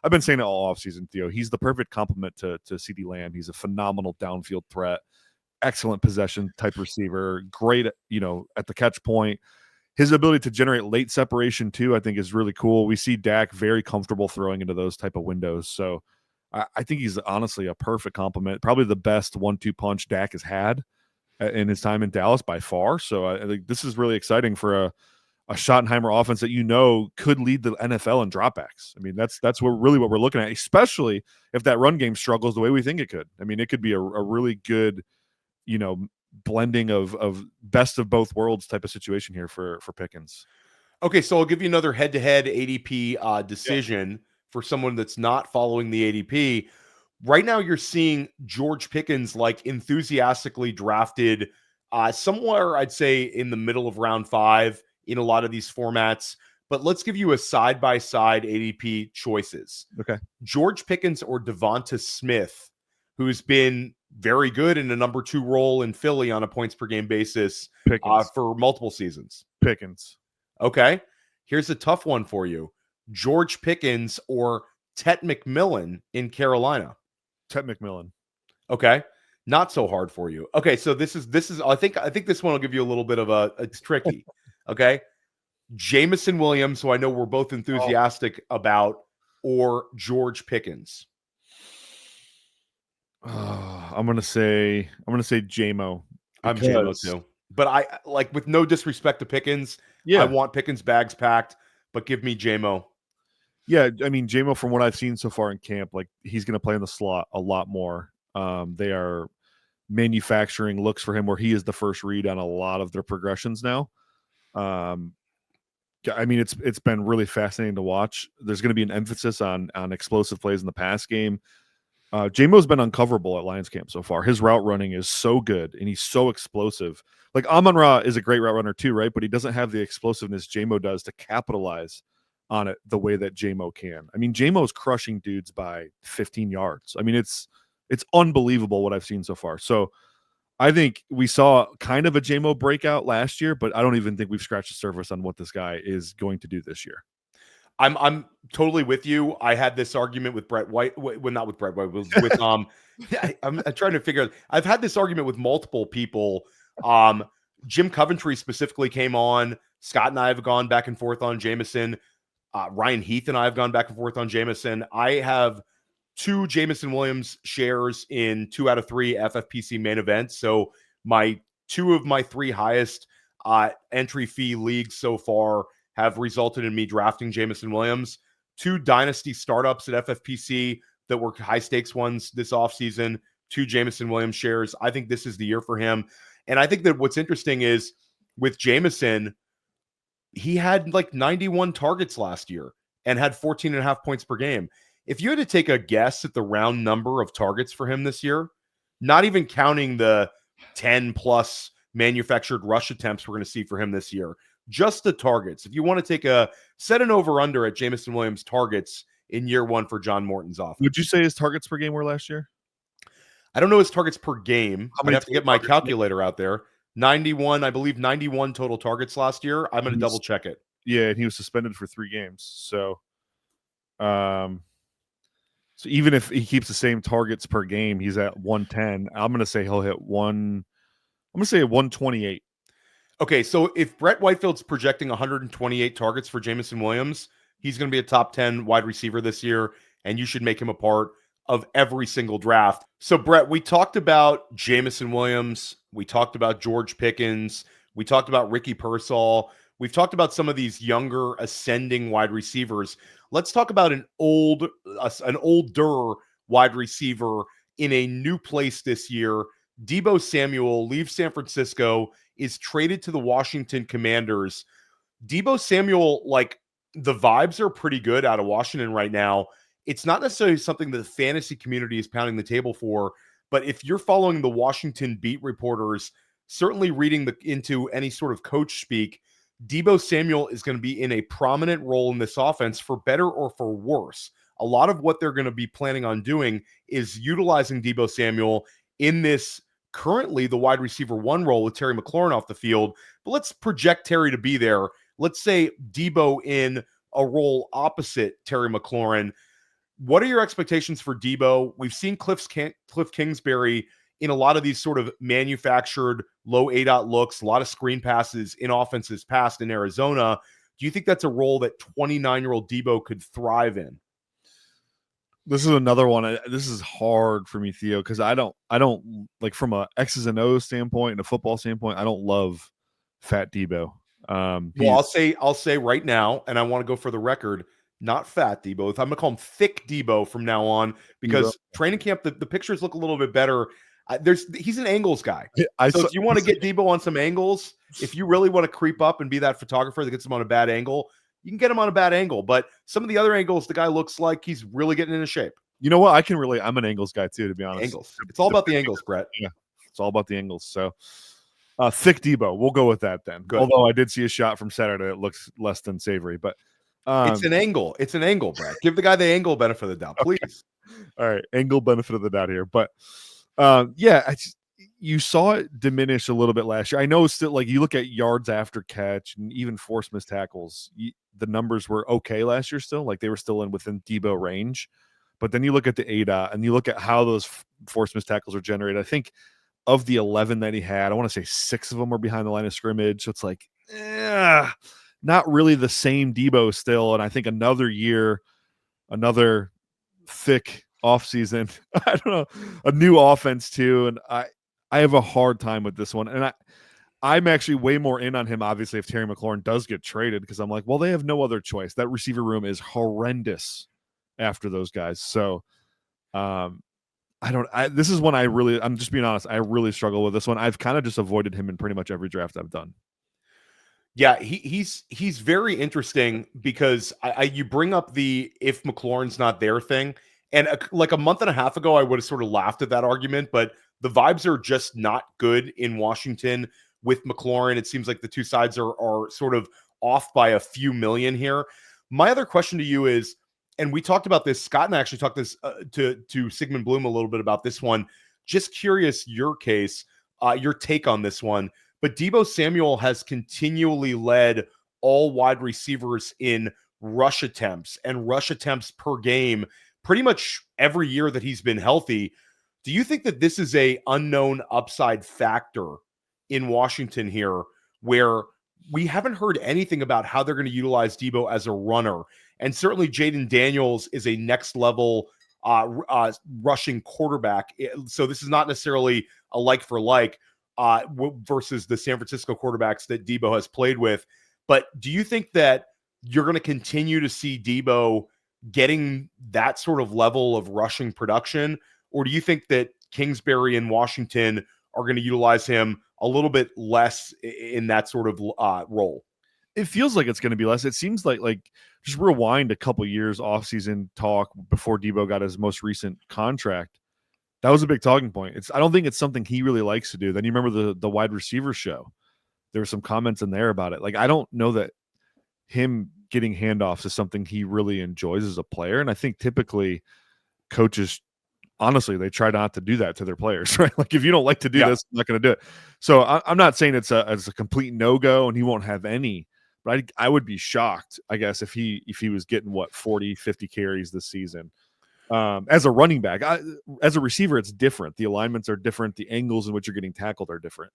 I've been saying it all offseason, Theo. He's the perfect complement to CeeDee Lamb. He's a phenomenal downfield threat, excellent possession type receiver, great, at the catch point. His ability to generate late separation too, I think, is really cool. We see Dak very comfortable throwing into those type of windows. So I think he's honestly a perfect complement, probably the best 1-2 punch Dak has had in his time in Dallas by far. So I think this is really exciting for a Schottenheimer offense that could lead the NFL in dropbacks. I mean, that's what we're looking at, especially if that run game struggles the way we think it could. I mean, it could be a really good, blending of best of both worlds type of situation here for Pickens. Okay, so I'll give you another head-to-head ADP decision for someone that's not following the ADP. Right now, you're seeing George Pickens enthusiastically drafted somewhere, I'd say, in the middle of round 5 in a lot of these formats. But let's give you a side-by-side ADP choices. Okay. George Pickens or Devonta Smith, who's been very good in a number 2 role in Philly on a points per game basis for multiple seasons. Pickens. Okay. Here's a tough one for you. George Pickens or Tet McMillan in Carolina. Tet McMillan. Okay. Not so hard for you. Okay. So this is, I think this one will give you a little bit of it's tricky. Okay. Jameson Williams, who I know we're both enthusiastic about, or George Pickens. I'm gonna say JMO. I'm JMO too. But I with no disrespect to Pickens, I want Pickens bags packed, but give me JMO. Yeah, I mean JMO, from what I've seen so far in camp, he's gonna play in the slot a lot more. They are manufacturing looks for him where he is the first read on a lot of their progressions now. I mean, it's been really fascinating to watch. There's going to be an emphasis on explosive plays in the pass game. JMO's been uncoverable at Lions camp so far. His route running is so good, and he's so explosive. Amon-Ra is a great route runner too, right? But he doesn't have the explosiveness JMO does to capitalize on it the way that JMO can. I mean, JMO's crushing dudes by 15 yards. I mean, it's unbelievable what I've seen so far. So I think we saw kind of a JMO breakout last year, but I don't even think we've scratched the surface on what this guy is going to do this year. I'm totally with you. I had this argument with Brett White. Well, not with Brett White. With I'm trying to figure out. I've had this argument with multiple people. Jim Coventry specifically came on. Scott and I have gone back and forth on Jameson. Ryan Heath and I have gone back and forth on Jameson. I have 2 Jameson Williams shares in 2 out of 3 FFPC main events. So 2 of my 3 highest entry fee leagues so far have resulted in me drafting Jameson Williams. 2 dynasty startups at FFPC that were high stakes ones this offseason, 2 Jameson Williams shares. I think this is the year for him. And I think that what's interesting is with Jameson, he had 91 targets last year and had 14.5 points per game. If you had to take a guess at the round number of targets for him this year, not even counting the 10 plus manufactured rush attempts we're going to see for him this year, just the targets. If you want to take set an over under at Jameson Williams targets in year 1 for John Morton's offense. Would you say his targets per game were last year? I don't know his targets per game. I'd have to get my calculator out there. 91, I believe 91 total targets last year. I'm going to double check it. Yeah, and he was suspended for 3 games. So even if he keeps the same targets per game, he's at 110. I'm going to say he'll hit 128. Okay, so if Brett Whitefield's projecting 128 targets for Jameson Williams, he's going to be a top 10 wide receiver this year, and you should make him a part of every single draft. So, Brett, we talked about Jameson Williams. We talked about George Pickens. We talked about Ricky Pearsall. We've talked about some of these younger ascending wide receivers. Let's talk about an older wide receiver in a new place this year. Deebo Samuel leaves San Francisco, is traded to the Washington Commanders. Deebo Samuel, the vibes are pretty good out of Washington right now. It's not necessarily something that the fantasy community is pounding the table for, but if you're following the Washington beat reporters, certainly reading into any sort of coach speak, Deebo Samuel is going to be in a prominent role in this offense for better or for worse. A lot of what they're going to be planning on doing is utilizing Deebo Samuel in this currently the wide receiver 1 role with Terry McLaurin off the field. But let's project Terry to be there. Let's say Deebo in a role opposite Terry McLaurin. What are your expectations for Deebo? We've seen Cliff Kingsbury in a lot of these sort of manufactured low ADOT looks, a lot of screen passes in offenses passed in Arizona. Do you think that's a role that 29-year-old Deebo could thrive in? This is another one. This is hard for me, Theo, because I don't like, from a X's and O's standpoint and a football standpoint, I don't love fat Deebo. Well, I'll say right now, and I want to go for the record, not fat Deebo. I'm going to call him thick Deebo from now on, because training camp, the pictures look a little bit better. He's an angles guy. So if you want to get Deebo on some angles, if you really want to creep up and be that photographer that gets him on a bad angle, you can get him on a bad angle. But some of the other angles, the guy looks like he's really getting into shape. You know what? I'm an angles guy too, to be honest. Angles. It's all about the angles, Brett. Yeah, it's all about the angles. So thick Deebo, we'll go with that then. Good. Although I did see a shot from Saturday that looks less than savory, but it's an angle. It's an angle, Brett. Give the guy the angle benefit of the doubt, please. Okay. All right, angle benefit of the doubt here, but you saw it diminish a little bit last year. I know still, like, you look at yards after catch and even forced missed tackles, the numbers were okay last year still. Like, they were still within Deebo range. But then you look at the ADOT and you look at how those forced missed tackles are generated. I think of the 11 that he had, I want to say 6 of them were behind the line of scrimmage. So it's like, not really the same Deebo still. And I think another year, another thick offseason, I don't know, a new offense too. And I have a hard time with this one. And I'm actually way more in on him, obviously, if Terry McLaurin does get traded, because I'm like, well, they have no other choice. That receiver room is horrendous after those guys. So this is one I'm just being honest, I really struggle with this one. I've kind of just avoided him in pretty much every draft I've done. Yeah, he's very interesting, because you bring up the if McLaurin's not there thing. And like a month and a half ago, I would have sort of laughed at that argument, but the vibes are just not good in Washington with McLaurin. It seems like the two sides are sort of off by a few million here. My other question to you is, and we talked about this, Scott and I actually talked this to Sigmund Bloom a little bit about this one. Just curious, your take on this one. But Deebo Samuel has continually led all wide receivers in rush attempts and rush attempts per game pretty much every year that he's been healthy. Do you think that this is a unknown upside factor in Washington here, where we haven't heard anything about how they're going to utilize Deebo as a runner? And certainly Jayden Daniels is a next level rushing quarterback. So this is not necessarily a like for like versus the San Francisco quarterbacks that Deebo has played with. But do you think that you're going to continue to see Deebo getting that sort of level of rushing production? Or do you think that Kingsbury and Washington are going to utilize him a little bit less in that sort of role? It feels like it's going to be less. It seems like just rewind a couple years offseason talk before Deebo got his most recent contract. That was a big talking point. I don't think it's something he really likes to do. Then you remember the wide receiver show. There were some comments in there about it. Like, I don't know that him getting handoffs is something he really enjoys as a player. And I think typically coaches, honestly, they try not to do that to their players, right? Like, if you don't like to do this, I'm not going to do it. So I'm not saying it's a complete no-go and he won't have any, but I would be shocked, I guess, if he was getting 40, 50 carries this season. As a running back, as a receiver, it's different. The alignments are different. The angles in which you're getting tackled are different.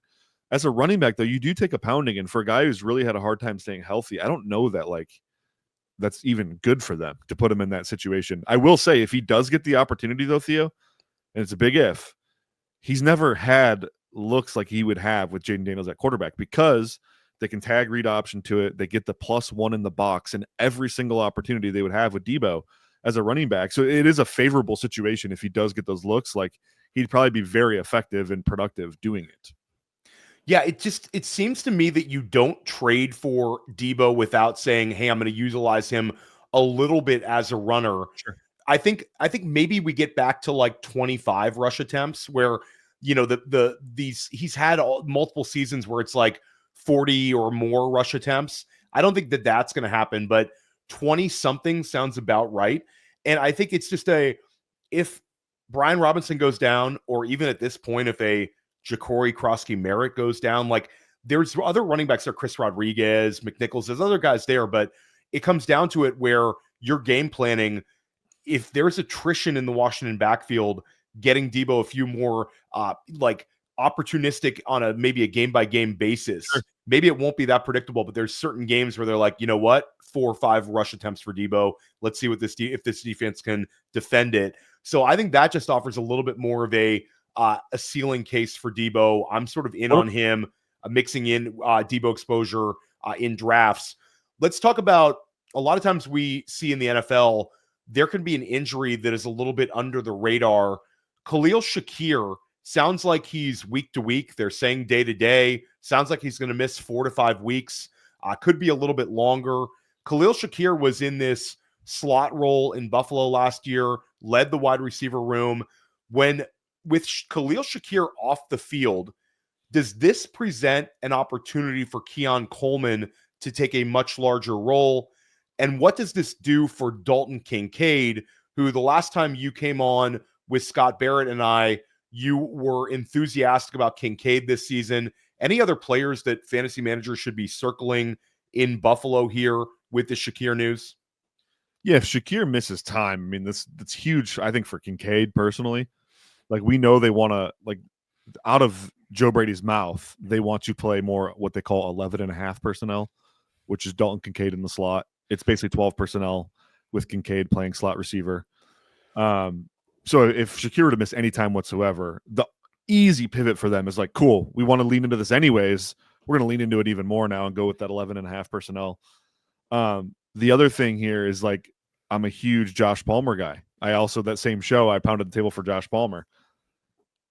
As a running back, though, you do take a pounding. And for a guy who's really had a hard time staying healthy, I don't know that that's even good for them to put him in that situation. I will say, if he does get the opportunity, though, Theo, and it's a big if, he's never had looks like he would have with Jayden Daniels at quarterback, because they can tag read option to it. They get the +1 in the box and every single opportunity they would have with Deebo as a running back. So it is a favorable situation if he does get those looks. Like, he'd probably be very effective and productive doing it. Yeah, it seems to me that you don't trade for Deebo without saying, hey, I'm going to utilize him a little bit as a runner. Sure. I think maybe we get back to like 25 rush attempts where, he's had multiple seasons where it's like 40 or more rush attempts. I don't think that that's going to happen, but 20 something sounds about right. And I think it's just if Brian Robinson goes down, or even at this point, if a Ja'Cory Krosky-Merritt goes down, like there's other running backs there, Chris Rodriguez, McNichols, there's other guys there, but it comes down to it where you're game planning. If there's attrition in the Washington backfield, getting Deebo a few more like opportunistic on maybe a game by game basis. Sure. Maybe it won't be that predictable, but there's certain games where they're like, you know what, 4 or 5 rush attempts for Deebo. Let's see what if this defense can defend it. So I think that just offers a little bit more of a ceiling case for Deebo. I'm sort of in on him, mixing in Deebo exposure in drafts. Let's talk about, a lot of times we see in the NFL, there can be an injury that is a little bit under the radar. Khalil Shakir sounds like he's week to week. They're saying day to day. Sounds like he's going to miss 4 to 5 weeks. Could be a little bit longer. Khalil Shakir was in this slot role in Buffalo last year, led the wide receiver room. With Khalil Shakir off the field, does this present an opportunity for Keon Coleman to take a much larger role? And what does this do for Dalton Kincaid, who the last time you came on with Scott Barrett and I, you were enthusiastic about Kincaid this season? Any other players that fantasy managers should be circling in Buffalo here with the Shakir news? Yeah, if Shakir misses time, I mean, that's huge, I think, for Kincaid personally. Like, we know they want to, like, out of Joe Brady's mouth, they want to play more what they call 11.5 personnel, which is Dalton Kincaid in the slot. It's basically 12 personnel with Kincaid playing slot receiver. So if Shakir were to miss any time whatsoever, the easy pivot for them is like, cool, we want to lean into this anyways. We're going to lean into it even more now and go with that 11.5 personnel. The other thing here is, like, I'm a huge Josh Palmer guy. I also, that same show, I pounded the table for Josh Palmer.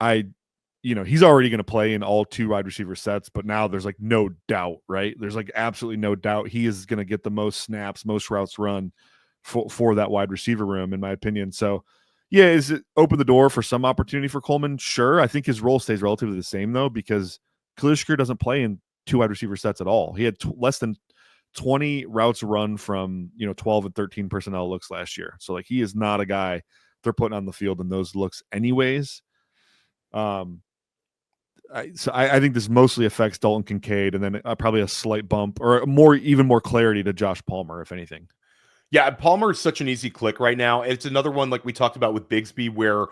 He's already going to play in all 2 wide receiver sets, but now there's like no doubt, right? There's like absolutely no doubt he is going to get the most snaps, most routes run for that wide receiver room, in my opinion. So, yeah, is it open the door for some opportunity for Coleman? Sure. I think his role stays relatively the same, though, because Khalil Shakir doesn't play in 2 wide receiver sets at all. He had less than 20 routes run from 12 and 13 personnel looks last year. So, like, he is not a guy they're putting on the field in those looks anyways. I think this mostly affects Dalton Kincaid, and then probably a slight bump or even more clarity to Josh Palmer, if anything. Yeah, Palmer is such an easy click right now. It's another one like we talked about with Bigsby, where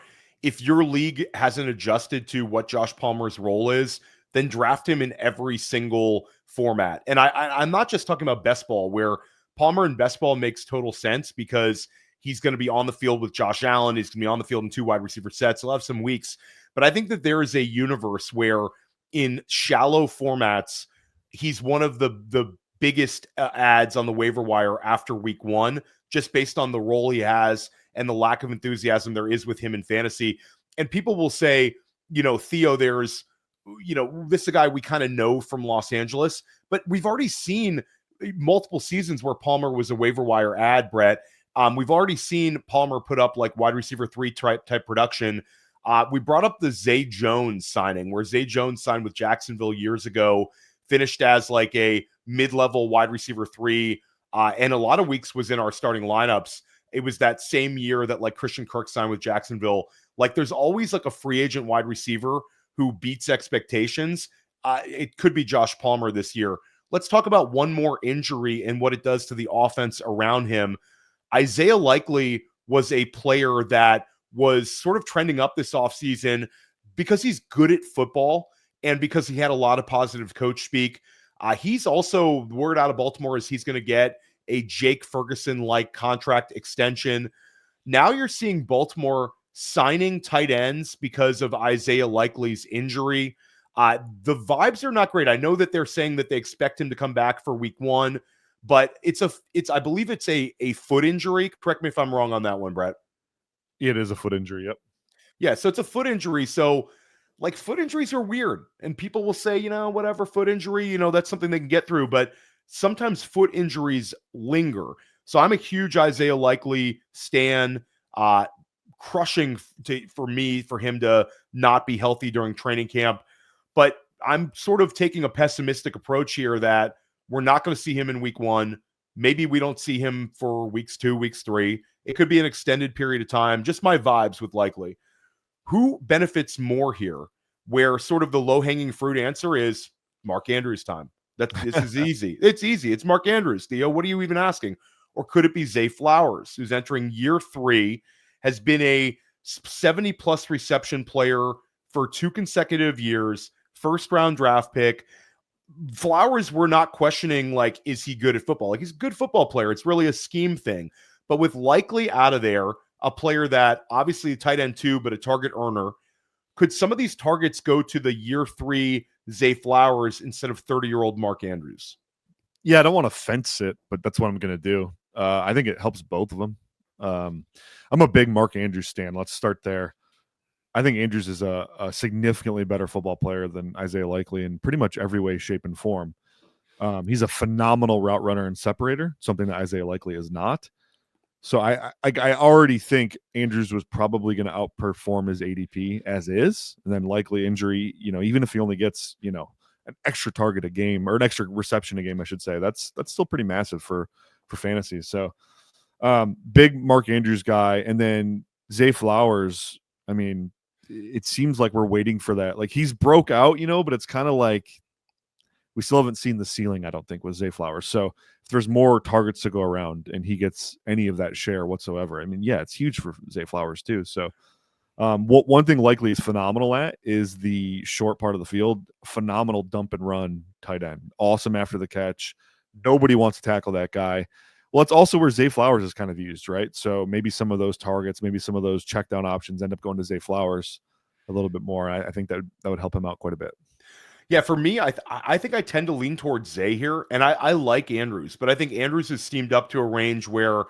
if your league hasn't adjusted to what Josh Palmer's role is, then draft him in every single format. And I'm not just talking about best ball, where Palmer in best ball makes total sense because he's going to be on the field with Josh Allen. He's going to be on the field in 2 wide receiver sets. He'll have some weeks. But I think that there is a universe where in shallow formats, he's one of the biggest ads on the waiver wire after week 1, just based on the role he has and the lack of enthusiasm there is with him in fantasy. And people will say, Theo, this is a guy we kind of know from Los Angeles, but we've already seen multiple seasons where Palmer was a waiver wire ad, Brett. We've already seen Palmer put up like wide receiver 3 type production. We brought up the Zay Jones signing, where Zay Jones signed with Jacksonville years ago, finished as like a mid-level wide receiver 3, and a lot of weeks was in our starting lineups. It was that same year that like Christian Kirk signed with Jacksonville. Like, there's always like a free agent wide receiver who beats expectations. It could be Josh Palmer this year. Let's talk about one more injury and what it does to the offense around him. Isaiah Likely was a player that was sort of trending up this offseason because he's good at football and because he had a lot of positive coach speak. He's also, word out of Baltimore is he's going to get a Jake Ferguson-like contract extension. Now you're seeing Baltimore signing tight ends because of Isaiah Likely's injury. The vibes are not great. I know that they're saying that they expect him to come back for week 1, but I believe it's a foot injury. Correct me if I'm wrong on that one, Brett. It is a foot injury. Yep. Yeah. So it's a foot injury. So like, foot injuries are weird, and people will say, whatever, foot injury, that's something they can get through, but sometimes foot injuries linger. So I'm a huge Isaiah Likely stan, crushing for him to not be healthy during training camp. But I'm sort of taking a pessimistic approach here that we're not going to see him in week 1. Maybe we don't see him for weeks 2, weeks 3. It could be an extended period of time. Just my vibes with Likely. Who benefits more here? Where sort of the low-hanging fruit answer is Mark Andrews time. This is easy. It's easy. It's Mark Andrews, Theo. What are you even asking? Or could it be Zay Flowers, who's entering year 3, has been a 70-plus reception player for 2 consecutive years, first-round draft pick. Flowers, we're not questioning, like, is he good at football? Like, he's a good football player. It's really a scheme thing. But with likely out of there, a player that obviously a tight end too, but a target earner, could some of these targets go to the year 3 Zay Flowers instead of 30-year-old Mark Andrews? Yeah, I don't want to fence it, but that's what I'm going to do. I think it helps both of them. I'm a big Mark Andrews stan. Let's start there. I think Andrews is a significantly better football player than Isaiah Likely in pretty much every way, shape, and form. He's a phenomenal route runner and separator, something that Isaiah Likely is not. So I already think Andrews was probably going to outperform his ADP as is, and then likely injury, even if he only gets, an extra target a game or an extra reception a game, I should say, that's still pretty massive for fantasy. So big Mark Andrews guy. And then Zay Flowers, I mean, it seems like we're waiting for that. Like, he's broke out, but it's kind of like we still haven't seen the ceiling, I don't think, with Zay Flowers. So if there's more targets to go around and he gets any of that share whatsoever, I mean, yeah, it's huge for Zay Flowers too. So one thing Likely is phenomenal at is the short part of the field. Phenomenal dump and run tight end. Awesome after the catch. Nobody wants to tackle that guy. Well, it's also where Zay Flowers is kind of used, right? So maybe some of those targets, maybe some of those check down options end up going to Zay Flowers a little bit more. I think that would help him out quite a bit. Yeah, for me, I think I tend to lean towards Zay here, and I like Andrews, but I think Andrews is steamed up to a range where,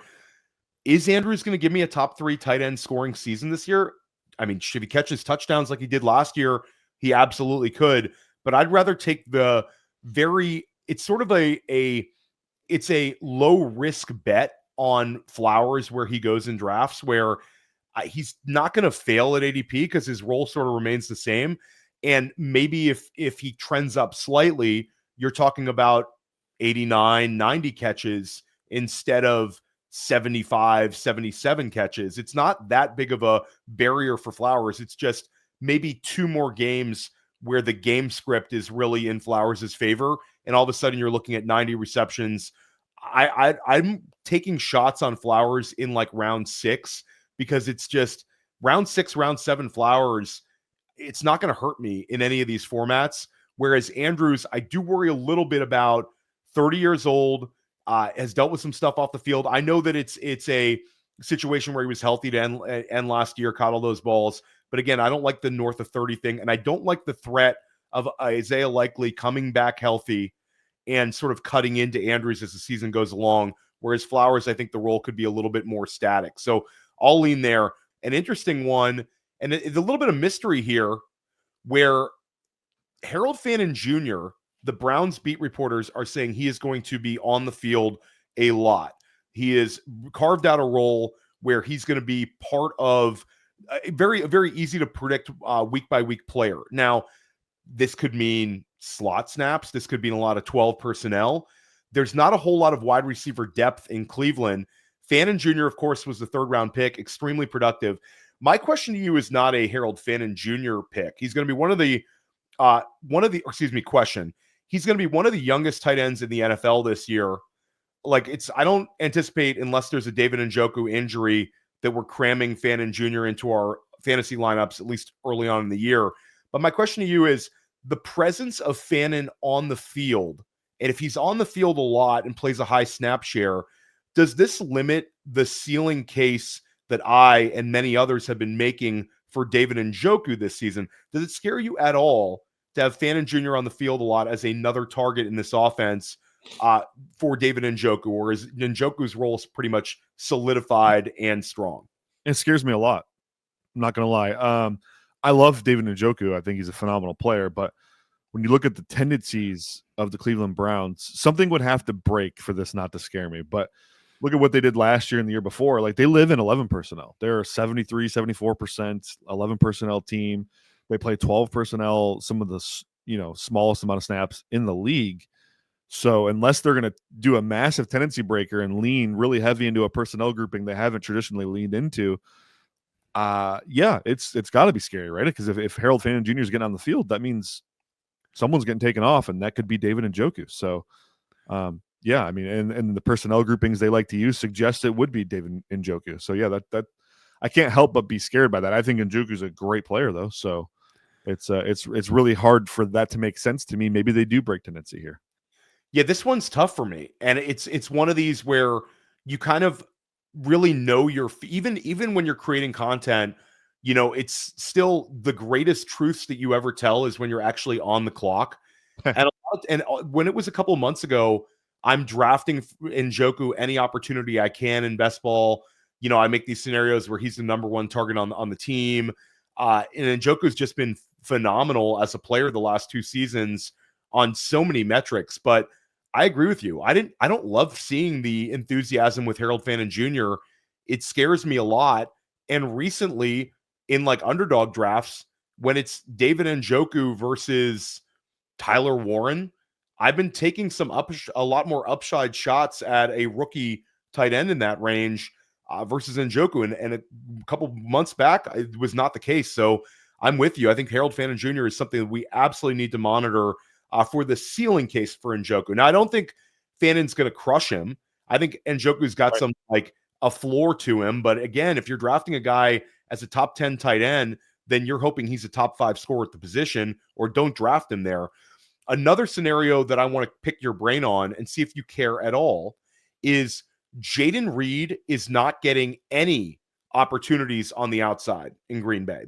is Andrews going to give me a top 3 tight end scoring season this year? I mean, should he catch his touchdowns like he did last year? He absolutely could, but I'd rather take it's sort of it's a low risk bet on Flowers where he goes in drafts, where he's not going to fail at ADP because his role sort of remains the same. And maybe if he trends up slightly, you're talking about 89, 90 catches instead of 75, 77 catches. It's not that big of a barrier for Flowers. It's just maybe 2 more games where the game script is really in Flowers' favor, and all of a sudden you're looking at 90 receptions. I'm taking shots on Flowers in like round 6 because it's just round 6, round 7 Flowers. It's not going to hurt me in any of these formats. Whereas Andrews, I do worry a little bit about. 30 years old, has dealt with some stuff off the field. I know that it's a situation where he was healthy to end last year, caught all those balls. But again, I don't like the north of 30 thing. And I don't like the threat of Isaiah Likely coming back healthy and sort of cutting into Andrews as the season goes along. Whereas Flowers, I think the role could be a little bit more static. So I'll lean there. An interesting one, and it's a little bit of mystery here, where Harold Fannin Jr., the Browns beat reporters are saying he is going to be on the field a lot. He has carved out a role where he's going to be part of a very easy to predict week by week player. Now, this could mean slot snaps. This could mean a lot of 12 personnel. There's not a whole lot of wide receiver depth in Cleveland. Fannin Jr., of course, was the 3rd round pick, extremely productive. My question to you is not a Harold Fannin Jr. pick. He's going to be question. He's going to be one of the youngest tight ends in the NFL this year. I don't anticipate, unless there's a David Njoku injury, that we're cramming Fannin Jr. into our fantasy lineups, at least early on in the year. But my question to you is the presence of Fannin on the field. And if he's on the field a lot and plays a high snap share, does this limit the ceiling case that I and many others have been making for David Njoku this season? Does it scare you at all to have Fannin Jr. on the field a lot as another target in this offense for David Njoku, or is Njoku's role pretty much solidified and strong? It scares me a lot. I'm not going to lie. I love David Njoku. I think he's a phenomenal player, but when you look at the tendencies of the Cleveland Browns, something would have to break for this not to scare me. But look at what they did last year and the year before. Like, they live in 11 personnel. They're a 73, 74%, 11 personnel team. They play 12 personnel, some of the smallest amount of snaps in the league. So unless they're going to do a massive tendency breaker and lean really heavy into a personnel grouping they haven't traditionally leaned into, yeah, it's got to be scary, right? Because if Harold Fannin Jr. is getting on the field, that means someone's getting taken off, and that could be David Njoku. So, yeah, I mean, and the personnel groupings they like to use suggest it would be David Njoku. So, yeah, that I can't help but be scared by that. I think Njoku's a great player, though. So, it's really hard for that to make sense to me. Maybe they do break tendency here. Yeah, this one's tough for me, and it's one of these where you kind of really know even when you're creating content, it's still the greatest truths that you ever tell is when you're actually on the clock. When it was a couple of months ago, I'm drafting Njoku any opportunity I can in best ball. I make these scenarios where he's the number one target on the team, and Njoku's just been phenomenal as a player the last 2 seasons on so many metrics. But I agree with you. I don't love seeing the enthusiasm with Harold Fannin Jr. It scares me a lot. And recently, in like underdog drafts, when it's David Njoku versus Tyler Warren, I've been taking a lot more upside shots at a rookie tight end in that range versus Njoku. And a couple months back, it was not the case. So I'm with you. I think Harold Fannin Jr. is something that we absolutely need to monitor for the ceiling case for Njoku. Now, I don't think Fannin's going to crush him. I think Njoku's got some like a floor to him. But again, if you're drafting a guy as a top 10 tight end, then you're hoping he's a top 5 scorer at the position, or don't draft him there. Another scenario that I want to pick your brain on and see if you care at all is Jayden Reed is not getting any opportunities on the outside in Green Bay.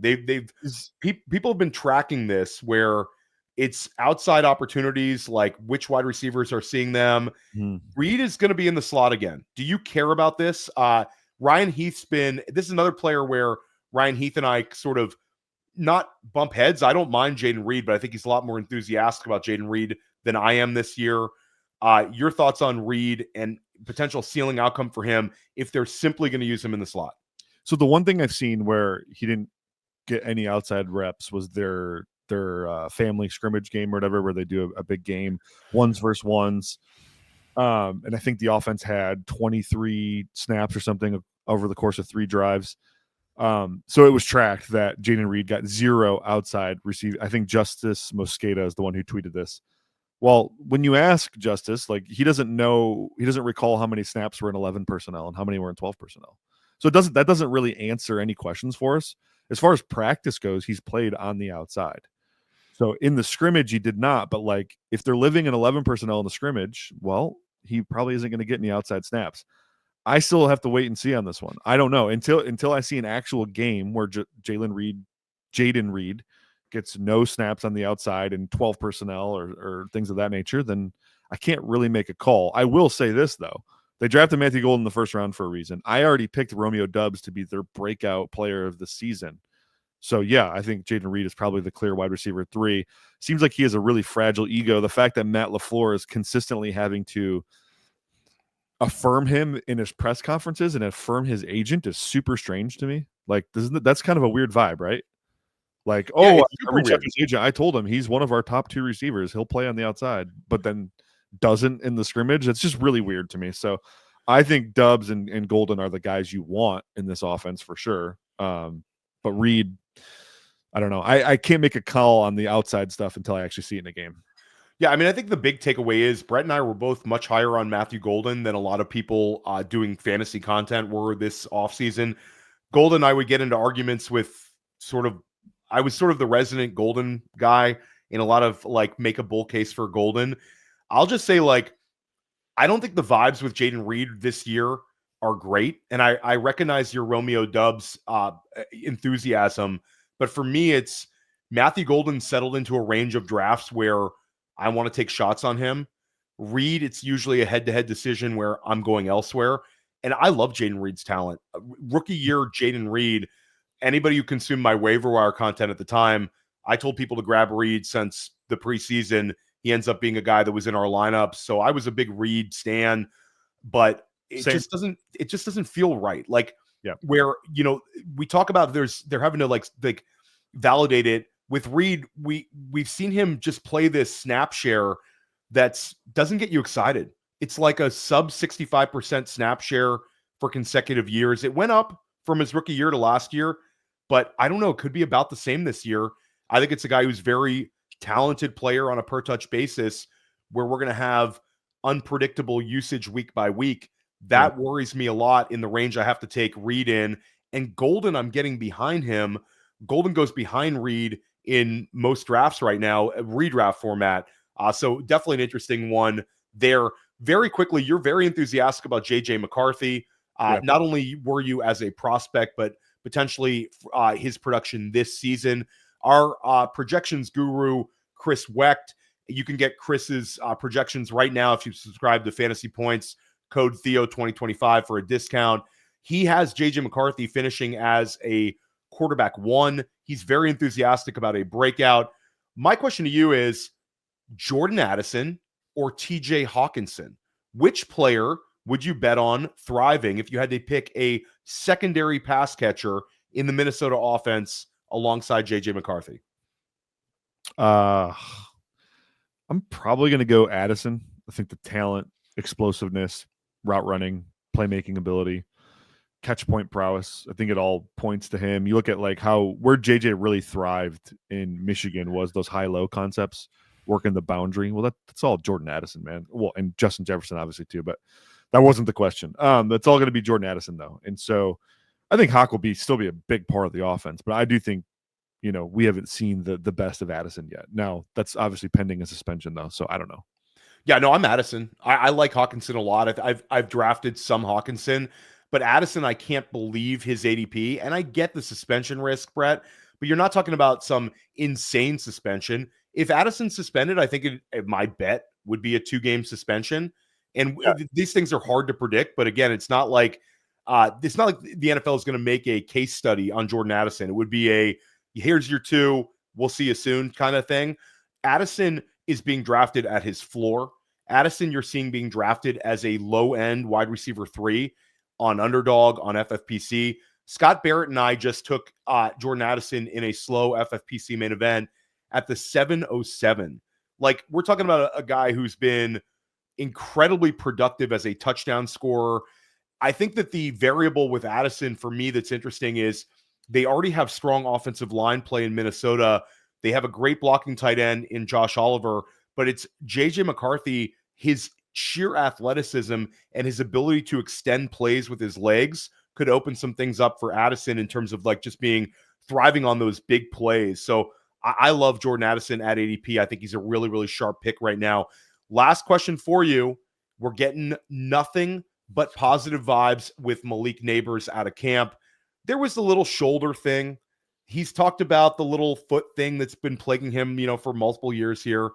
People have been tracking this where it's outside opportunities, like which wide receivers are seeing them. Reed is going to be in the slot again. Do you care about this? Ryan Heath's this is another player where Ryan Heath and I sort of not bump heads. I don't mind Jayden Reed, but I think he's a lot more enthusiastic about Jayden Reed than I am this year. Your thoughts on Reed and potential ceiling outcome for him if they're simply going to use him in the slot? So the one thing I've seen where he didn't get any outside reps was their family scrimmage game or whatever, where they do a big game, ones versus ones. And I think the offense had 23 snaps or something over the course of 3 drives. So it was tracked that Jayden Reed got 0 outside receive. I think Justice Mosqueda is the one who tweeted this. Well, when you ask Justice, like he doesn't recall how many snaps were in 11 personnel and how many were in 12 personnel. So that doesn't really answer any questions for us. As far as practice goes, he's played on the outside. So in the scrimmage, he did not. But like if they're living in 11 personnel in the scrimmage, well, he probably isn't going to get any outside snaps. I still have to wait and see on this one. I don't know until I see an actual game where Jayden Reed gets no snaps on the outside and 12 personnel or things of that nature, then I can't really make a call. I will say this, though. They drafted Matthew Golden in the first round for a reason. I already picked Romeo Doubs to be their breakout player of the season. So, yeah, I think Jayden Reed is probably the clear wide receiver 3. Seems like he has a really fragile ego. The fact that Matt LaFleur is consistently having to affirm him in his press conferences and affirm his agent is super strange to me. Like, that's kind of a weird vibe, right? Like, I reached out to his agent. I told him he's one of our top 2 receivers. He'll play on the outside, but then doesn't in the scrimmage. It's just really weird to me. So I think Doubs and Golden are the guys you want in this offense for sure. But Reed, I don't know. I can't make a call on the outside stuff until I actually see it in a game. Yeah, I mean, I think the big takeaway is Brett and I were both much higher on Matthew Golden than a lot of people doing fantasy content were this offseason. Golden, I would get into arguments with I was sort of the resident Golden guy in a lot of like make a bull case for Golden. I'll just say, like, I don't think the vibes with Jayden Reed this year are great. And I recognize your Romeo Doubs enthusiasm. But for me, it's Matthew Golden settled into a range of drafts where I want to take shots on him. Reed, it's usually a head-to-head decision where I'm going elsewhere. And I love Jayden Reed's talent. Rookie year Jayden Reed, anybody who consumed my waiver wire content at the time, I told people to grab Reed since the preseason. He ends up being a guy that was in our lineup. So I was a big Reed stan, but it just doesn't feel right. Like, where, we talk about they're having to like validate it. With Reed, we've seen him just play this snap share that doesn't get you excited. It's like a sub 65% snap share for consecutive years. It went up from his rookie year to last year, but I don't know. It could be about the same this year. I think it's a guy who's very talented player on a per touch basis where we're going to have unpredictable usage week by week. That worries me a lot in the range I have to take Reed in. And Golden, I'm getting behind him. Golden goes behind Reed in most drafts right now, redraft format. So definitely an interesting one there. Very quickly, you're very enthusiastic about J.J. McCarthy. Not only were you as a prospect, but potentially his production this season. Our projections guru, Chris Wecht, you can get Chris's projections right now if you subscribe to Fantasy Points, code Theo2025 for a discount. He has J.J. McCarthy finishing as a quarterback 1. He's very enthusiastic about a breakout. My question to you is Jordan Addison or TJ Hockenson? Which player would you bet on thriving if you had to pick a secondary pass catcher in the Minnesota offense alongside J.J. McCarthy? I'm probably going to go Addison. I think the talent, explosiveness, route running, playmaking ability, catch point prowess, I think it all points to him. You look at like where JJ really thrived in Michigan was those high-low concepts, working the boundary. Well, that's all Jordan Addison, man. Well, and Justin Jefferson obviously too, but that wasn't the question. That's all going to be Jordan Addison though. And so I think Hawk will still be a big part of the offense, but I do think, we haven't seen the best of Addison yet. Now that's obviously pending a suspension though. So I don't know. Yeah, no, I'm Addison. I like Hockenson a lot. I've drafted some Hockenson, but Addison, I can't believe his ADP. And I get the suspension risk, Brett, but you're not talking about some insane suspension. If Addison's suspended, I think my bet would be a 2-game suspension. And these things are hard to predict. But again, it's not like the NFL is going to make a case study on Jordan Addison. It would be here's your 2, we'll see you soon kind of thing. Addison is being drafted at his floor. Addison, you're seeing being drafted as a low-end wide receiver 3 on Underdog, on FFPC. Scott Barrett and I just took Jordan Addison in a slow FFPC main event at the 707. Like, we're talking about a guy who's been incredibly productive as a touchdown scorer. I think that the variable with Addison for me that's interesting is they already have strong offensive line play in Minnesota. They have a great blocking tight end in Josh Oliver, but it's J.J. McCarthy, his sheer athleticism and his ability to extend plays with his legs could open some things up for Addison in terms of like just thriving on those big plays. So I love Jordan Addison at ADP. I think he's a really, really sharp pick right now. Last question for you. We're getting nothing but positive vibes with Malik Nabers out of camp. There was the little shoulder thing. He's talked about the little foot thing that's been plaguing him, for multiple years here.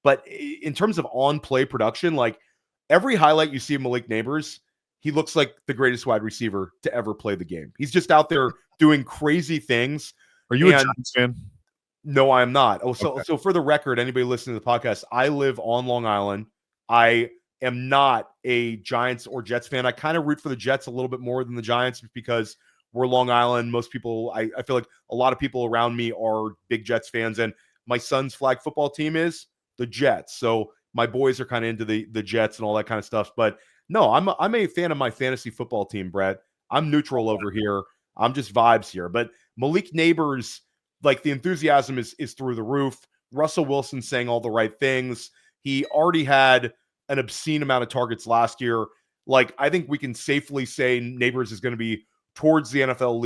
But in terms of on-play production, like every highlight you see of Malik Nabers, he looks like the greatest wide receiver to ever play the game. He's just out there doing crazy things. Are you a Giants fan? No, I am not. So for the record, anybody listening to the podcast, I live on Long Island. I am not a Giants or Jets fan. I kind of root for the Jets a little bit more than the Giants because we're Long Island. Most people, I feel like a lot of people around me are big Jets fans, and my son's flag football team is the Jets. So my boys are kind of into the Jets and all that kind of stuff. But no, I'm a fan of my fantasy football team, Brett. I'm neutral over here. I'm just vibes here. But Malik Nabers, like the enthusiasm is through the roof. Russell Wilson saying all the right things. He already had an obscene amount of targets last year. Like, I think we can safely say Nabers is going to be towards the NFL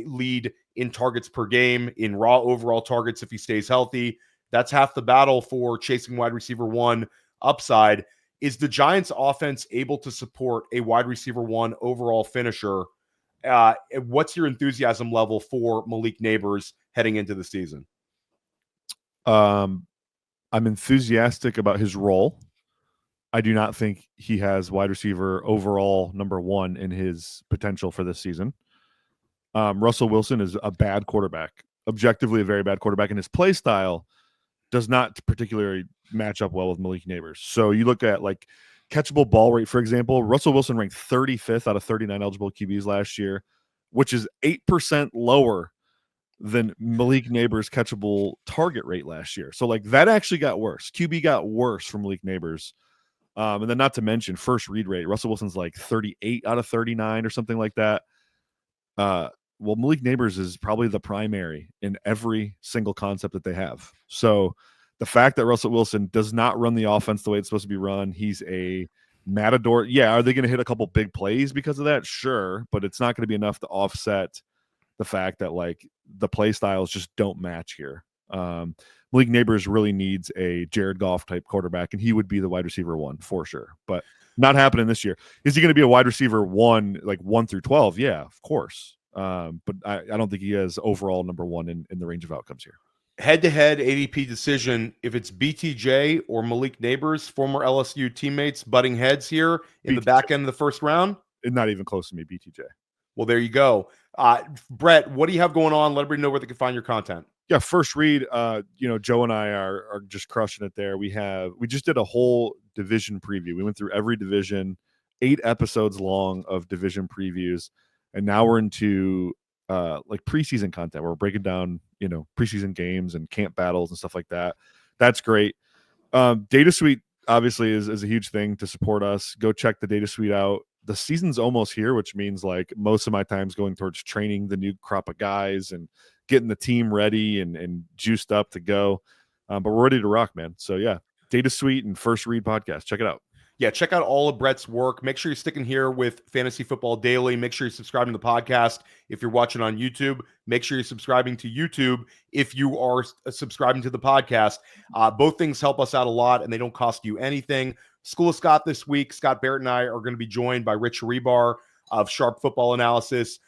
lead in targets per game, in raw overall targets if he stays healthy. That's half the battle for chasing wide receiver 1 upside. Is the Giants offense able to support a wide receiver 1 overall finisher? What's your enthusiasm level for Malik Nabers heading into the season? I'm enthusiastic about his role. I do not think he has wide receiver overall number 1 in his potential for this season. Russell Wilson is a bad quarterback, objectively a very bad quarterback, and his play style does not particularly match up well with Malik Nabers. So you look at like catchable ball rate, for example, Russell Wilson ranked 35th out of 39 eligible QBs last year, which is 8% lower than Malik Nabers' catchable target rate last year. So like that actually got worse. QB got worse from Malik Nabers. And then not to mention first read rate. Russell Wilson's like 38 out of 39 or something like that. Well, Malik Nabers is probably the primary in every single concept that they have. So the fact that Russell Wilson does not run the offense the way it's supposed to be run, he's a matador. Yeah, are they going to hit a couple big plays because of that? Sure, but it's not going to be enough to offset the fact that like the play styles just don't match here. Malik Nabers really needs a Jared Goff type quarterback, and he would be the wide receiver 1 for sure, but not happening this year. Is he going to be a wide receiver 1, like 1 through 12? Yeah, of course. But I don't think he has overall number 1 in the range of outcomes here. Head-to-head ADP decision, if it's BTJ or Malik Nabers, former LSU teammates butting heads here in the back end of the first round? It's not even close to me, BTJ. Well, there you go. Brett, what do you have going on? Let everybody know where they can find your content. Yeah, first read, Joe and I are just crushing it there. We just did a whole division preview. We went through every division, 8 episodes long of division previews, and now we're into like preseason content where we're breaking down, preseason games and camp battles and stuff like that. That's great. Data Suite obviously is a huge thing to support us. Go check the Data Suite out. The season's almost here, which means like most of my time's going towards training the new crop of guys and getting the team ready and juiced up to go. But we're ready to rock, man. So yeah, Data Suite and First Read podcast. Check it out. Yeah, check out all of Brett's work. Make sure you're sticking here with Fantasy Football Daily. Make sure you're subscribing to the podcast. If you're watching on YouTube, make sure you're subscribing to YouTube if you are subscribing to the podcast. Both things help us out a lot, and they don't cost you anything. School of Scott this week. Scott Barrett and I are going to be joined by Rich Rebar of Sharp Football Analysis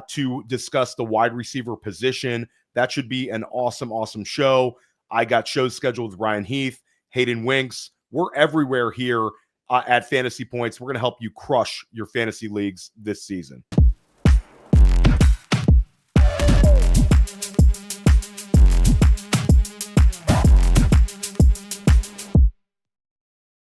to discuss the wide receiver position. That should be an awesome, awesome show. I got shows scheduled with Ryan Heath, Hayden Winks. We're everywhere here at Fantasy Points. We're going to help you crush your fantasy leagues this season.